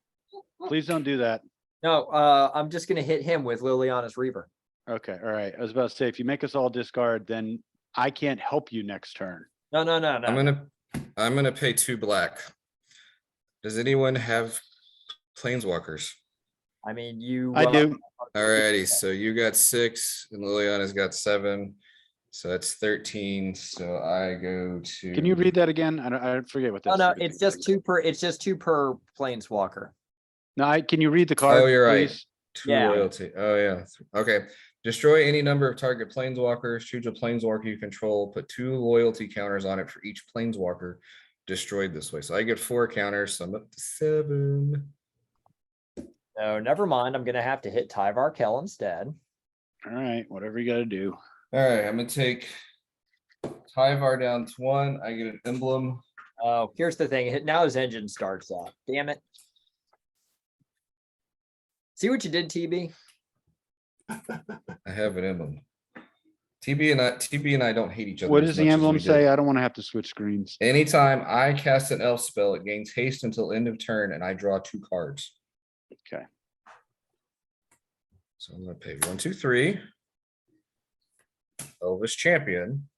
[SPEAKER 2] Please don't do that.
[SPEAKER 1] No, I'm just gonna hit him with Liliana's Reaver.
[SPEAKER 2] Okay, all right. I was about to say, if you make us all discard, then I can't help you next turn.
[SPEAKER 1] No.
[SPEAKER 4] I'm gonna pay 2 black. Does anyone have planeswalkers?
[SPEAKER 1] I mean, you.
[SPEAKER 2] I do.
[SPEAKER 4] Alrighty, so you got 6 and Liliana's got 7. So that's 13. So I go to.
[SPEAKER 2] Can you read that again? I forget what that.
[SPEAKER 1] No,
[SPEAKER 2] stupid
[SPEAKER 1] it's
[SPEAKER 2] thing
[SPEAKER 1] just
[SPEAKER 2] says.
[SPEAKER 1] 2 per. It's just 2 per planeswalker.
[SPEAKER 2] No, can you read the card?
[SPEAKER 4] Oh, you're right.
[SPEAKER 2] please?
[SPEAKER 4] 2
[SPEAKER 1] Yeah.
[SPEAKER 4] loyalty. Oh yeah. Okay. Destroy any number of target planeswalkers. Choose a planeswalker you control. Put 2 loyalty counters on it for each planeswalker destroyed this way. So I get 4 counters. So I'm up to 7.
[SPEAKER 1] No, never mind. I'm gonna have to hit Tyvar Kell instead.
[SPEAKER 2] All right, whatever you gotta do.
[SPEAKER 4] All right. I'm gonna take Tyvar down to 1. I get an emblem.
[SPEAKER 1] Oh, here's the thing. Now his engine starts up. Damn it. See what you did, TB?
[SPEAKER 4] I have an emblem. TB and I don't hate each other.
[SPEAKER 2] What
[SPEAKER 4] as
[SPEAKER 2] does the
[SPEAKER 4] much as
[SPEAKER 2] emblem
[SPEAKER 4] we
[SPEAKER 2] say?
[SPEAKER 4] did.
[SPEAKER 2] I don't want to have to switch screens.
[SPEAKER 4] Anytime I cast an elf spell, it gains haste until end of turn, and I draw 2 cards.
[SPEAKER 2] Okay.
[SPEAKER 4] So I'm gonna pay 1, 2, 3. Elvish champion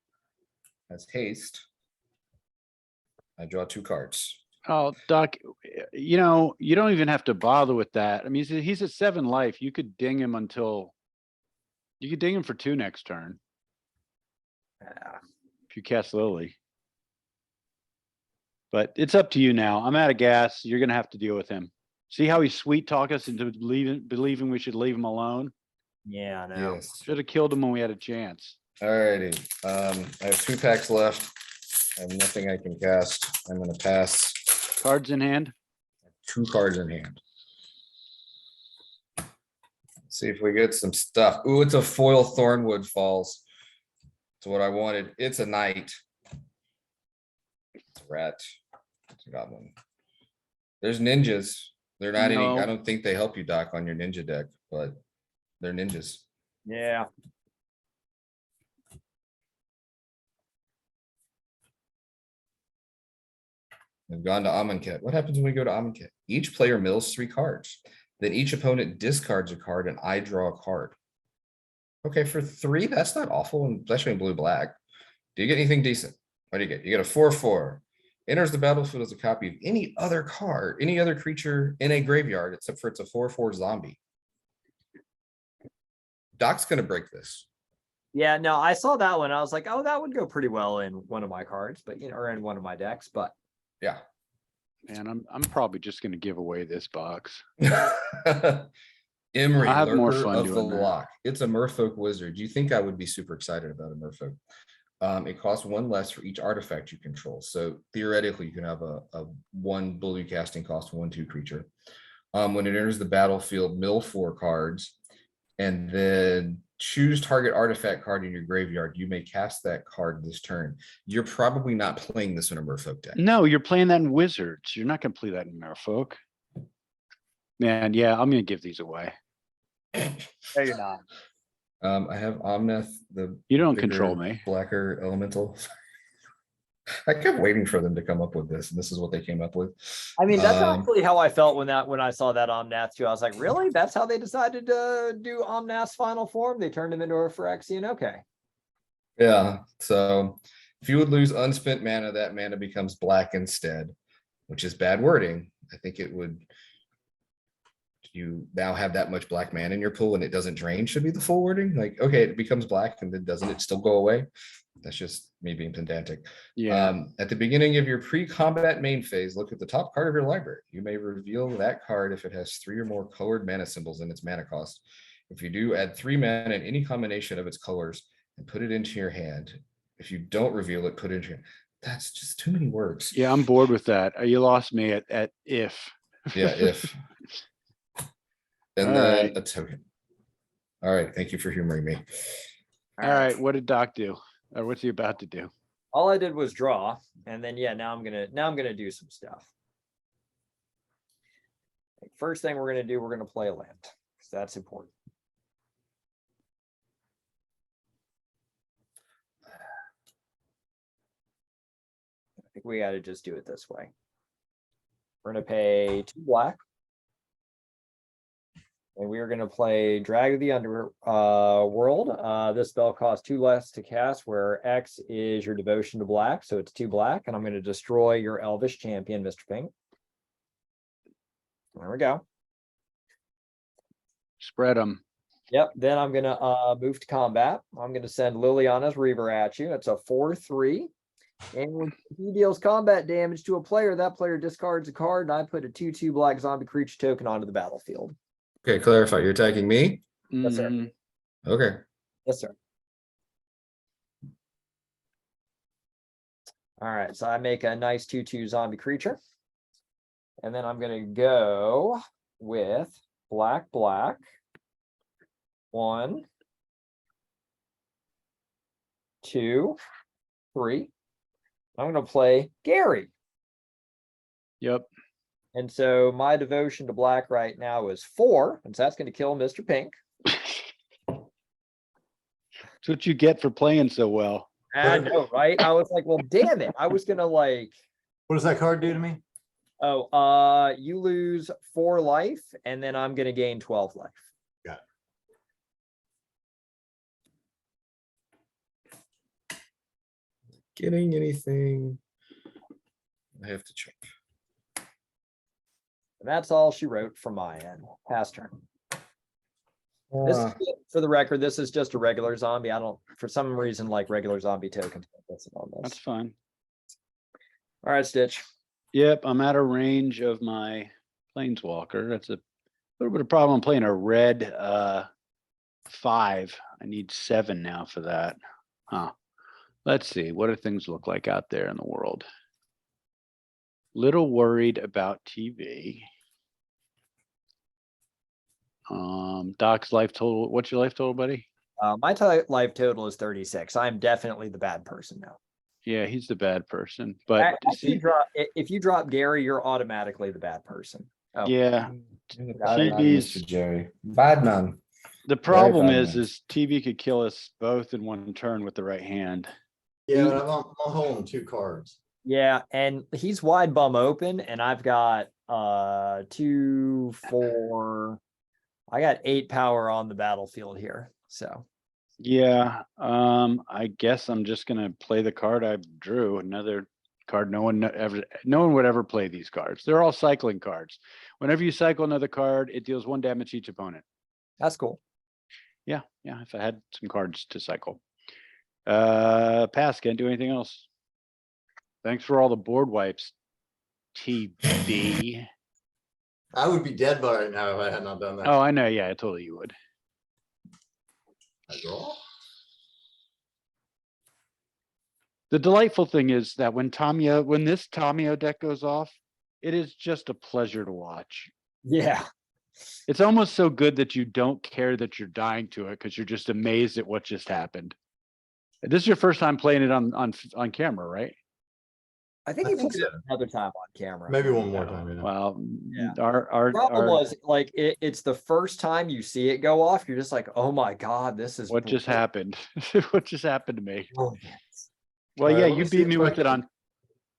[SPEAKER 4] has haste. I draw 2 cards.
[SPEAKER 2] Oh, Doc, you know, you don't even have to bother with that. I mean, he's at 7 life. You could ding him until you could ding him for 2 next turn if you cast Lily. But it's up to you now. I'm out of gas. You're gonna have to deal with him. See how he sweet talk us into believing we should leave him alone?
[SPEAKER 1] Yeah, I know.
[SPEAKER 4] Yes.
[SPEAKER 2] Should have killed him when we had a chance.
[SPEAKER 4] Alrighty. I have 2 packs left. I have nothing I can cast. I'm gonna pass.
[SPEAKER 2] Cards in hand.
[SPEAKER 4] 2 cards in hand. See if we get some stuff. Ooh, it's a foil Thornwood Falls. It's what I wanted. It's a knight. It's a rat. It's a goblin. There's ninjas. They're not any.
[SPEAKER 2] No.
[SPEAKER 4] I don't think they help you, Doc, on your ninja deck, but they're ninjas.
[SPEAKER 1] Yeah.
[SPEAKER 4] We've gone to Amonkhet. What happens when we go to Amonkhet? Each player mills 3 cards. Then each opponent discards a card and I draw a card. Okay, for 3, that's not awful, and especially in blue-black. Do you get anything decent? What do you get? You get a 4/4. Enters the battlefield as a copy of any other card, any other creature in a graveyard, except for it's a 4/4 zombie. Doc's gonna break this.
[SPEAKER 1] Yeah, no, I saw that one. I was like, oh, that would go pretty well in one of my cards, but or in one of my decks, but
[SPEAKER 4] Yeah.
[SPEAKER 2] Man, I'm probably just gonna give away this box.
[SPEAKER 4] Emery,
[SPEAKER 2] I have more
[SPEAKER 4] Lurker
[SPEAKER 2] fun
[SPEAKER 4] of the
[SPEAKER 2] doing that.
[SPEAKER 4] Lock. It's a Merfolk wizard. You think I would be super excited about a Merfolk? It costs 1 less for each artifact you control. So theoretically, you can have a 1 blue casting cost 1/2 creature. When it enters the battlefield, mill 4 cards, and then choose target artifact card in your graveyard. You may cast that card this turn. You're probably not playing this in a Merfolk deck.
[SPEAKER 2] No, you're playing that in Wizards. You're not gonna play that in Merfolk. Man, yeah, I'm gonna give these away.
[SPEAKER 1] no, you're not.
[SPEAKER 4] I have Omnath, the
[SPEAKER 2] You don't
[SPEAKER 4] bigger,
[SPEAKER 2] control me.
[SPEAKER 4] blacker elemental. I kept waiting for them to come up with this, and this is what they came up with.
[SPEAKER 1] I mean, that's actually how I felt when I saw that Omnath too. I was like, really? That's how they decided to do Omnath's final form? They turned him into a Phyrexian? Okay.
[SPEAKER 4] Yeah, so if you would lose unspent mana, that mana becomes black instead, which is bad wording. I think it would. You now have that much black mana in your pool and it doesn't drain should be the full wording. Like, okay, it becomes black and then doesn't it still go away? That's just me being pedantic.
[SPEAKER 2] Yeah.
[SPEAKER 4] At the beginning of your pre-combat main phase, look at the top card of your library. You may reveal that card if it has 3 or more colored mana symbols in its mana cost. If you do, add 3 mana in any combination of its colors and put it into your hand. If you don't reveal it, put it into your. That's just too many words.
[SPEAKER 2] Yeah, I'm bored with that. You lost me at if.
[SPEAKER 4] Yeah, if. And
[SPEAKER 2] All
[SPEAKER 4] then
[SPEAKER 2] right.
[SPEAKER 4] a token. All right, thank you for humoring me.
[SPEAKER 2] All right, what did Doc do? Or what's he about to do?
[SPEAKER 1] All I did was draw, and then yeah, now I'm gonna do some stuff. First thing we're gonna do, we're gonna play a land, because that's important. I think we gotta just do it this way. We're gonna pay 2 black. And we are going to play Drag of the Underworld. This spell costs 2 less to cast, where X is your devotion to black. So it's 2 black. And I'm going to destroy your Elvish champion, Mr. Pink. There we go.
[SPEAKER 2] Spread them.
[SPEAKER 1] Yep. Then I'm going to move to combat. I'm going to send Liliana's Reaver at you. It's a 4/3. And when he deals combat damage to a player, that player discards a card. And I put a 2/2 black zombie creature token onto the battlefield.
[SPEAKER 4] Okay, clarify. You're attacking me?
[SPEAKER 1] Yes, sir.
[SPEAKER 2] Mhm.
[SPEAKER 4] Okay.
[SPEAKER 1] Yes, sir. All right, so I make a nice 2/2 zombie creature. And then I'm going to go with black. 1, 2, 3. I'm going to play Gary.
[SPEAKER 2] Yep.
[SPEAKER 1] And so my devotion to black right now is 4, and so that's going to kill Mr. Pink.
[SPEAKER 2] That's what you get for playing so well.
[SPEAKER 1] I know, right? I was like, well, damn it. I was gonna like,
[SPEAKER 3] What does that card do to me?
[SPEAKER 1] oh, you lose 4 life, and then I'm gonna gain 12 life.
[SPEAKER 4] Getting anything? I have to check.
[SPEAKER 1] And that's all she wrote from my end. Pass turn. This is, for the record, this is just a regular zombie. I don't, for some reason, like regular zombie tokens. On
[SPEAKER 2] That's
[SPEAKER 1] this.
[SPEAKER 2] fine.
[SPEAKER 1] All right, Stitch.
[SPEAKER 2] Yep, I'm out of range of my planeswalker. That's a little bit of problem. I'm playing a red 5. I need 7 now for that. Huh. Let's see. What do things look like out there in the world? Little worried about TV. Doc's life total. What's your life total, buddy?
[SPEAKER 1] My life total is 36. I'm definitely the bad person now.
[SPEAKER 2] Yeah, he's the bad person. But
[SPEAKER 1] If you drop Gary, you're automatically the bad person. Oh.
[SPEAKER 2] yeah,
[SPEAKER 4] TV's Mr. Jerry. Bad man.
[SPEAKER 2] the problem
[SPEAKER 4] bad
[SPEAKER 2] is,
[SPEAKER 4] man.
[SPEAKER 2] TV could kill us both in one turn with the right hand.
[SPEAKER 3] Yeah, but I'm holding 2 cards.
[SPEAKER 1] Yeah, and he's wide bum open, and I've got 2, 4. I got 8 power on the battlefield here. So
[SPEAKER 2] Yeah, I guess I'm just gonna play the card I drew. Another card no one would ever play these cards. They're all cycling cards. Whenever you cycle another card, it deals 1 damage to each opponent.
[SPEAKER 1] that's cool.
[SPEAKER 2] Yeah, if I had some cards to cycle. Pass, can't do anything else. Thanks for all the board wipes, TB.
[SPEAKER 3] I would be dead by right now if I had not done that.
[SPEAKER 2] Oh, I know. Yeah, I totally you would.
[SPEAKER 3] I draw.
[SPEAKER 2] The delightful thing is that when this Tamayo deck goes off, it is just a pleasure to watch.
[SPEAKER 1] Yeah.
[SPEAKER 2] It's almost so good that you don't care that you're dying to it because you're just amazed at what just happened. This is your first time playing it on camera, right?
[SPEAKER 1] I think
[SPEAKER 3] I
[SPEAKER 1] he
[SPEAKER 3] think
[SPEAKER 1] played it
[SPEAKER 3] so.
[SPEAKER 1] another time on camera.
[SPEAKER 3] Maybe one more time. Yeah.
[SPEAKER 2] Well,
[SPEAKER 1] Yeah.
[SPEAKER 2] our
[SPEAKER 1] Problem was like it's the first time you see it go off. You're just like, oh my god, this is
[SPEAKER 2] what just happened? What just happened to me?
[SPEAKER 1] brilliant.
[SPEAKER 2] Well,
[SPEAKER 3] All right,
[SPEAKER 2] yeah,
[SPEAKER 3] let
[SPEAKER 2] you
[SPEAKER 3] me see
[SPEAKER 2] beat
[SPEAKER 3] if
[SPEAKER 2] me
[SPEAKER 3] I
[SPEAKER 2] with it
[SPEAKER 3] can-
[SPEAKER 2] on.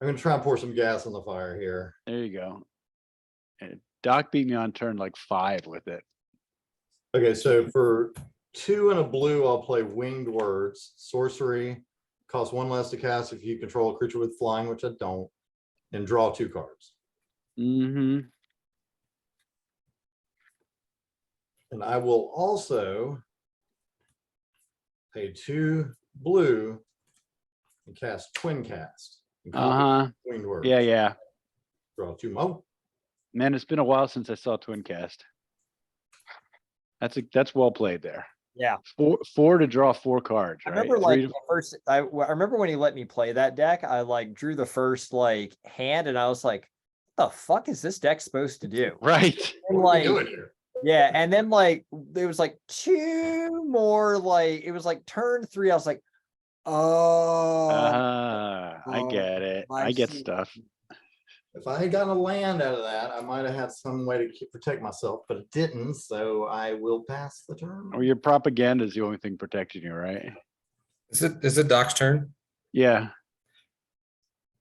[SPEAKER 3] I'm gonna try and pour some gas on the fire here.
[SPEAKER 2] There you go. Doc beat me on turn like 5 with it.
[SPEAKER 3] Okay, so for 2 and a blue, I'll play Winged Words. Sorcery costs 1 less to cast if you control a creature with flying, which I don't, and draw 2 cards.
[SPEAKER 2] Mm-hmm.
[SPEAKER 3] And I will also pay 2 blue and cast Twin Cast. and copy
[SPEAKER 2] Uh-huh.
[SPEAKER 3] Winged Words.
[SPEAKER 2] Yeah.
[SPEAKER 3] Draw 2 more.
[SPEAKER 2] Man, it's been a while since I saw Twin Cast. That's well played there.
[SPEAKER 1] Yeah.
[SPEAKER 2] 4 to draw 4 cards,
[SPEAKER 1] I
[SPEAKER 2] right?
[SPEAKER 1] remember
[SPEAKER 2] 3
[SPEAKER 1] like
[SPEAKER 2] to-
[SPEAKER 1] the first I remember when he let me play that deck, I like drew the first like hand and I was like, what the fuck is this deck supposed to do?
[SPEAKER 2] right.
[SPEAKER 1] And
[SPEAKER 3] What are we
[SPEAKER 1] like
[SPEAKER 3] doing here?
[SPEAKER 1] yeah, and then like there was like 2 more, like it was like turn 3. I was like, oh,
[SPEAKER 2] I get it.
[SPEAKER 1] I
[SPEAKER 2] I get
[SPEAKER 1] see.
[SPEAKER 2] stuff.
[SPEAKER 3] If I had gotten a land out of that, I might have had some way to protect myself, but it didn't. So I will pass the turn.
[SPEAKER 2] Or your propaganda is the only thing protecting you, right?
[SPEAKER 4] Is it Doc's turn?
[SPEAKER 2] Yeah.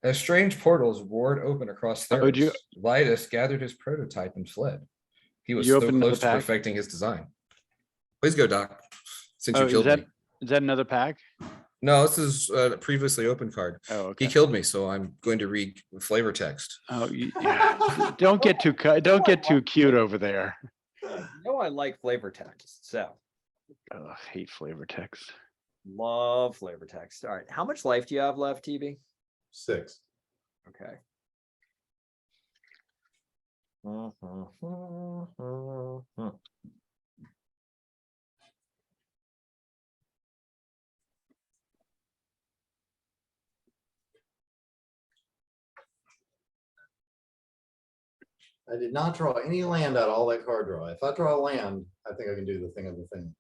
[SPEAKER 4] As strange portals roared open across
[SPEAKER 2] Oh,
[SPEAKER 4] Theros,
[SPEAKER 2] did you-
[SPEAKER 4] Lidas gathered his prototype and fled. He was
[SPEAKER 2] You
[SPEAKER 4] so
[SPEAKER 2] opened the
[SPEAKER 4] close to
[SPEAKER 2] pack?
[SPEAKER 4] perfecting his design. Please go, Doc. Since
[SPEAKER 2] Oh,
[SPEAKER 4] you killed me.
[SPEAKER 2] is that another pack?
[SPEAKER 4] No, this is a previously open card.
[SPEAKER 2] Oh,
[SPEAKER 4] He
[SPEAKER 2] okay.
[SPEAKER 4] killed me, so I'm going to read flavor text.
[SPEAKER 2] Oh, yeah. Don't get too cute over there.
[SPEAKER 1] You know I like flavor text, so
[SPEAKER 2] Oh, I hate flavor text.
[SPEAKER 1] love flavor text. All right, how much life do you have left, TB?
[SPEAKER 3] 6.
[SPEAKER 1] Okay.
[SPEAKER 3] I did not draw any land out of all that card draw. If I draw a land, I think I can do the thing of the thing.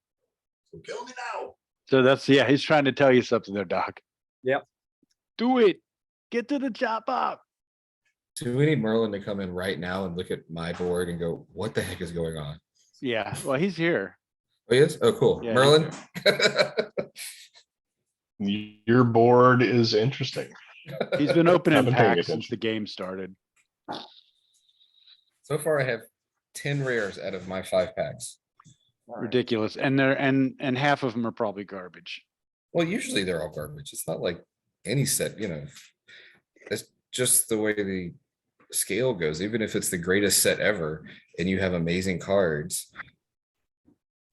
[SPEAKER 3] So kill me now.
[SPEAKER 2] So he's trying to tell you something there, Doc.
[SPEAKER 1] Yep.
[SPEAKER 2] Do it. Get to the chop up.
[SPEAKER 4] Do we need Merlin to come in right now and look at my board and go, what the heck is going on?
[SPEAKER 2] Yeah. Well, he's here.
[SPEAKER 4] Oh, he is? Oh, cool.
[SPEAKER 2] Yeah, he's
[SPEAKER 4] Merlin?
[SPEAKER 6] Your board is interesting.
[SPEAKER 2] He's been opening
[SPEAKER 6] I've been paying
[SPEAKER 2] packs since
[SPEAKER 6] attention.
[SPEAKER 2] the game started.
[SPEAKER 4] So far, I have 10 rares out of my 5 packs.
[SPEAKER 2] Ridiculous. And they're and half of them are probably garbage.
[SPEAKER 4] Well, usually they're all garbage. It's not like any set, that's just the way the scale goes. Even if it's the greatest set ever and you have amazing cards,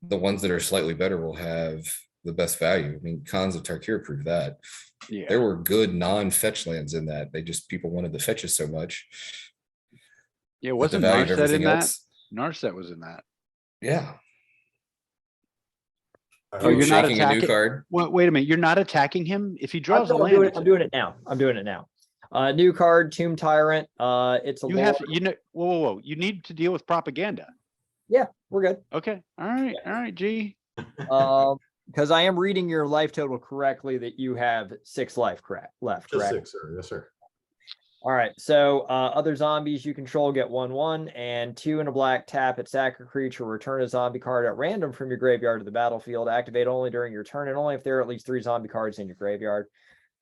[SPEAKER 4] the ones that are slightly better will have the best value. I mean, Cons of Tarkir proved that.
[SPEAKER 2] Yeah.
[SPEAKER 4] There were good non-fetch lands in that. People wanted the fetches so much.
[SPEAKER 2] Yeah,
[SPEAKER 4] that the
[SPEAKER 2] wasn't
[SPEAKER 4] value of
[SPEAKER 2] Narset in
[SPEAKER 4] everything
[SPEAKER 2] that?
[SPEAKER 4] else-
[SPEAKER 2] Narset was in that.
[SPEAKER 4] Yeah.
[SPEAKER 2] Oh, you're not
[SPEAKER 4] shaking a new
[SPEAKER 2] attacking-
[SPEAKER 4] card.
[SPEAKER 2] Wait a minute, you're not attacking him? If he draws a
[SPEAKER 1] I'm
[SPEAKER 2] land.
[SPEAKER 1] doing it,
[SPEAKER 2] it's-
[SPEAKER 1] I'm doing it now. I'm doing it now. New card, Tomb Tyrant. It's a
[SPEAKER 2] You have,
[SPEAKER 1] lord.
[SPEAKER 2] whoa. You need to deal with propaganda.
[SPEAKER 1] We're good.
[SPEAKER 2] Okay, all right, G.
[SPEAKER 1] Because I am reading your life total correctly that you have 6 life left,
[SPEAKER 3] Just
[SPEAKER 1] correct?
[SPEAKER 3] 6, sir. Yes, sir.
[SPEAKER 1] All right, so other zombies you control get 1/1 and 2 in a black, tap at sack a creature, return a zombie card at random from your graveyard to the battlefield, activate only during your turn and only if there are at least 3 zombie cards in your graveyard.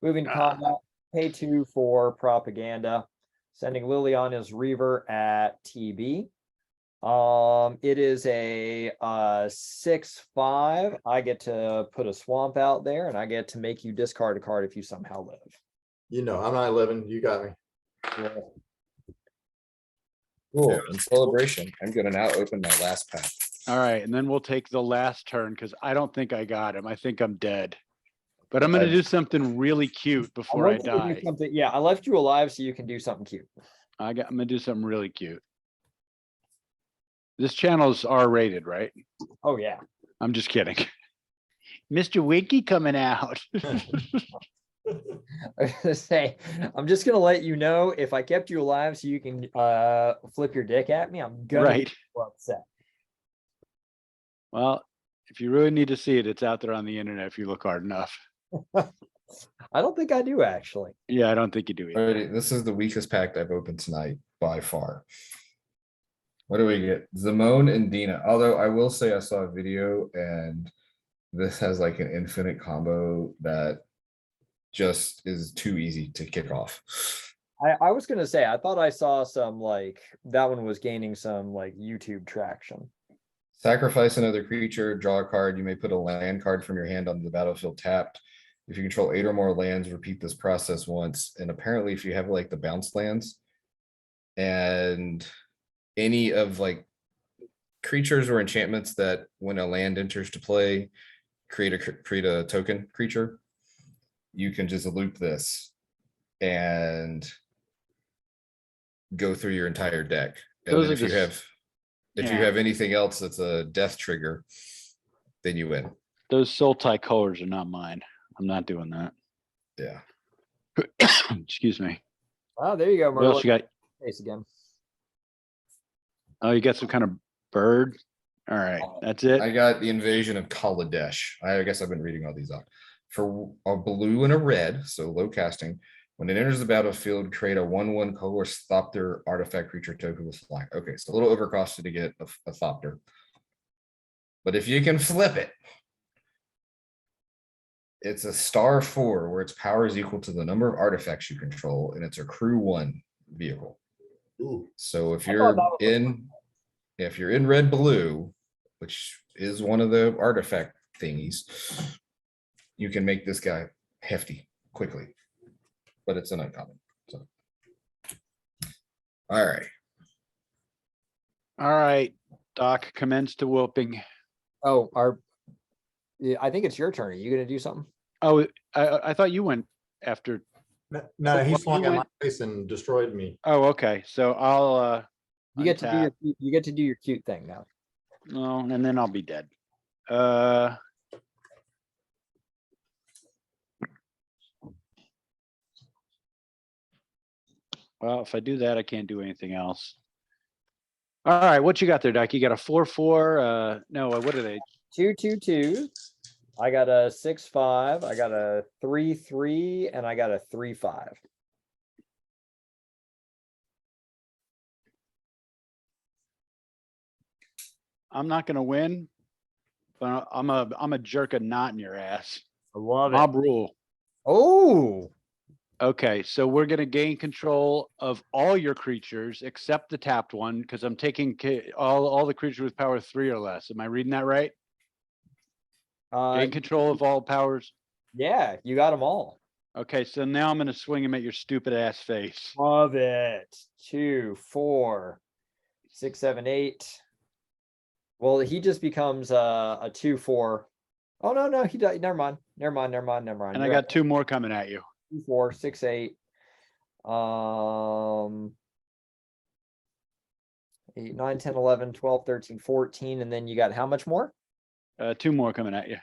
[SPEAKER 1] Moving to combat, pay 2 for propaganda, sending Liliana's Reaver at TB. It is a 6/5. I get to put a swamp out there and I get to make you discard a card if you somehow live.
[SPEAKER 3] I'm not living. You got me.
[SPEAKER 4] Cool. In celebration, I'm gonna now open my last pack.
[SPEAKER 2] All right, and then we'll take the last turn because I don't think I got him. I think I'm dead. But I'm gonna
[SPEAKER 4] Okay.
[SPEAKER 2] do something really cute before I
[SPEAKER 1] want you to do
[SPEAKER 2] die.
[SPEAKER 1] something- Yeah, I left you alive so you can do something cute.
[SPEAKER 2] I'm gonna do something really cute. This channel's R-rated, right?
[SPEAKER 1] Oh, yeah.
[SPEAKER 2] I'm just kidding. Mr. Wiki coming out.
[SPEAKER 1] I was gonna say, I'm just gonna let you know if I kept you alive so you can flip your dick at me, I'm gonna be
[SPEAKER 2] Right.
[SPEAKER 1] so upset.
[SPEAKER 2] Well, if you really need to see it, it's out there on the internet if you look hard enough.
[SPEAKER 1] I don't think I do actually.
[SPEAKER 2] Yeah, I don't think you do either.
[SPEAKER 4] Alrighty, this is the weakest pack I've opened tonight by far. What do we get? Zamone and Dina. Although I will say I saw a video and this has like an infinite combo that just is too easy to kick off.
[SPEAKER 1] I was gonna say, I thought I saw some like, that one was gaining some like YouTube traction.
[SPEAKER 4] Sacrifice another creature, draw a card. You may put a land card from your hand onto the battlefield tapped. If you control 8 or more lands, repeat this process once. And apparently if you have like the bounce lands and any of like creatures or enchantments that when a land enters to play, create a token creature, you can just loop this and go through your entire deck. And
[SPEAKER 2] Those
[SPEAKER 4] then
[SPEAKER 2] are
[SPEAKER 4] if you
[SPEAKER 2] just-
[SPEAKER 4] have
[SPEAKER 2] yeah.
[SPEAKER 4] anything else that's a death trigger, then you win.
[SPEAKER 2] Those soul tie colors are not mine. I'm not doing that.
[SPEAKER 4] Yeah.
[SPEAKER 2] Excuse me.
[SPEAKER 1] Oh, there you go,
[SPEAKER 2] What else
[SPEAKER 1] Merlin.
[SPEAKER 2] you got?
[SPEAKER 1] Face again.
[SPEAKER 2] Oh, you got some kind of bird? All right, that's it.
[SPEAKER 4] I got the invasion of Kaladesh. I guess I've been reading all these out. For a blue and a red, so low casting, when it enters the battlefield, create a 1/1 colorless Thopter artifact creature token with flying. Okay, so a little overcosted to get a Thopter. But if you can flip it, it's a *4 where its power is equal to the number of artifacts you control, and it's a crew 1 vehicle.
[SPEAKER 3] Ooh,
[SPEAKER 4] So if
[SPEAKER 1] I thought
[SPEAKER 4] you're
[SPEAKER 1] that was
[SPEAKER 4] in red blue, which is one of the artifact thingies, you can make this guy hefty quickly. But it's an uncommon. So all right.
[SPEAKER 2] All right, Doc, commence to whooping.
[SPEAKER 1] Oh, yeah, I think it's your turn. Are you gonna do something?
[SPEAKER 2] Oh, I thought you went after.
[SPEAKER 3] no, he
[SPEAKER 2] Well,
[SPEAKER 3] swung
[SPEAKER 2] you
[SPEAKER 3] at my
[SPEAKER 2] went-
[SPEAKER 3] face and destroyed me.
[SPEAKER 2] Oh, okay, so I'll,
[SPEAKER 1] You get to do
[SPEAKER 2] untap.
[SPEAKER 1] you get to do your cute thing now.
[SPEAKER 2] no, and then I'll be dead. Well, if I do that, I can't do anything else. All right, what you got there, Doc? You got a 4/4, no, what are they?
[SPEAKER 1] 2/2/2. I got a 6/5. I got a 3/3, and I got a 3/5.
[SPEAKER 2] I'm not gonna win, But I'm a jerk a knot in your ass.
[SPEAKER 1] I love
[SPEAKER 2] Mob rule.
[SPEAKER 1] Oh,
[SPEAKER 2] Okay, so we're gonna gain control of all your creatures except the tapped one, because I'm taking all the creatures with power 3 or less. Am I reading that right? Gain control of all powers.
[SPEAKER 1] yeah, you got them all.
[SPEAKER 2] Okay, so now I'm gonna swing him at your stupid ass face.
[SPEAKER 1] Love it. 2, 4, 6, 7, 8. Well, he just becomes a 2, 4. Oh no, he died. Never mind. Never mind.
[SPEAKER 2] And I got 2 more coming at you.
[SPEAKER 1] 2, 4, 6, 8. 8, 9, 10, 11, 12, 13, 14. And then you got how much more?
[SPEAKER 2] 2 more coming at you.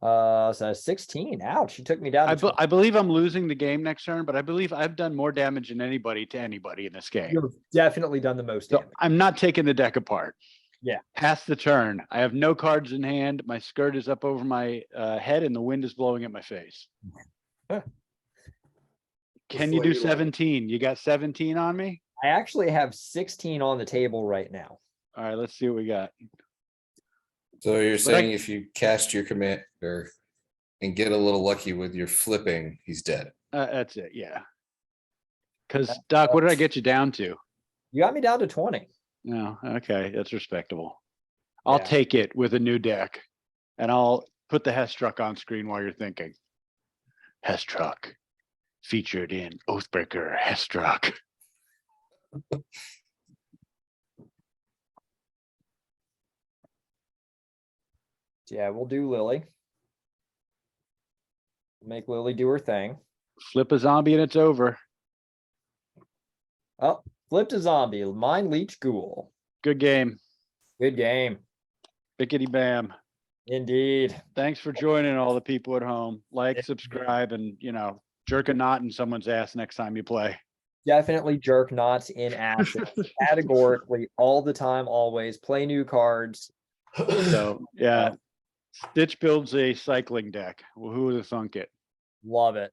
[SPEAKER 1] So 16. Ouch. You took me down to
[SPEAKER 2] I believe I'm losing the game next turn, but I believe I've done more damage than anybody to anybody in this game.
[SPEAKER 1] You've definitely done the most
[SPEAKER 2] So
[SPEAKER 1] damage.
[SPEAKER 2] I'm not taking the deck apart.
[SPEAKER 1] Yeah.
[SPEAKER 2] Past the turn. I have no cards in hand. My skirt is up over my head and the wind is blowing at my face. Can you do 17? You got 17 on me?
[SPEAKER 1] I actually have 16 on the table right now.
[SPEAKER 2] All right, let's see what we got.
[SPEAKER 4] So you're
[SPEAKER 2] I-
[SPEAKER 4] saying if you cast your command and get a little lucky with your flipping, he's dead.
[SPEAKER 2] That's it, yeah. Because Doc, what did I get you down to?
[SPEAKER 1] You got me down to 20.
[SPEAKER 2] No, okay, that's respectable. I'll
[SPEAKER 1] Yeah.
[SPEAKER 2] take it with a new deck, and I'll put the Hess truck on screen while you're thinking. Hess truck, featured in Oathbreaker Hess truck.
[SPEAKER 1] Yeah, we'll do Lily. Make Lily do her thing.
[SPEAKER 2] Flip a zombie and it's over.
[SPEAKER 1] Oh, flipped a zombie. Mind Leech Ghoul.
[SPEAKER 2] Good game.
[SPEAKER 1] Good game.
[SPEAKER 2] Bickety bam.
[SPEAKER 1] Indeed.
[SPEAKER 2] Thanks for joining all the people at home. Like, subscribe, and jerk a knot in someone's ass next time you play.
[SPEAKER 1] Definitely jerk knots in action. Categorically, all the time, always. Play new cards.
[SPEAKER 2] So yeah, Stitch builds a cycling deck. Well, who would have thunk it?
[SPEAKER 1] Love it.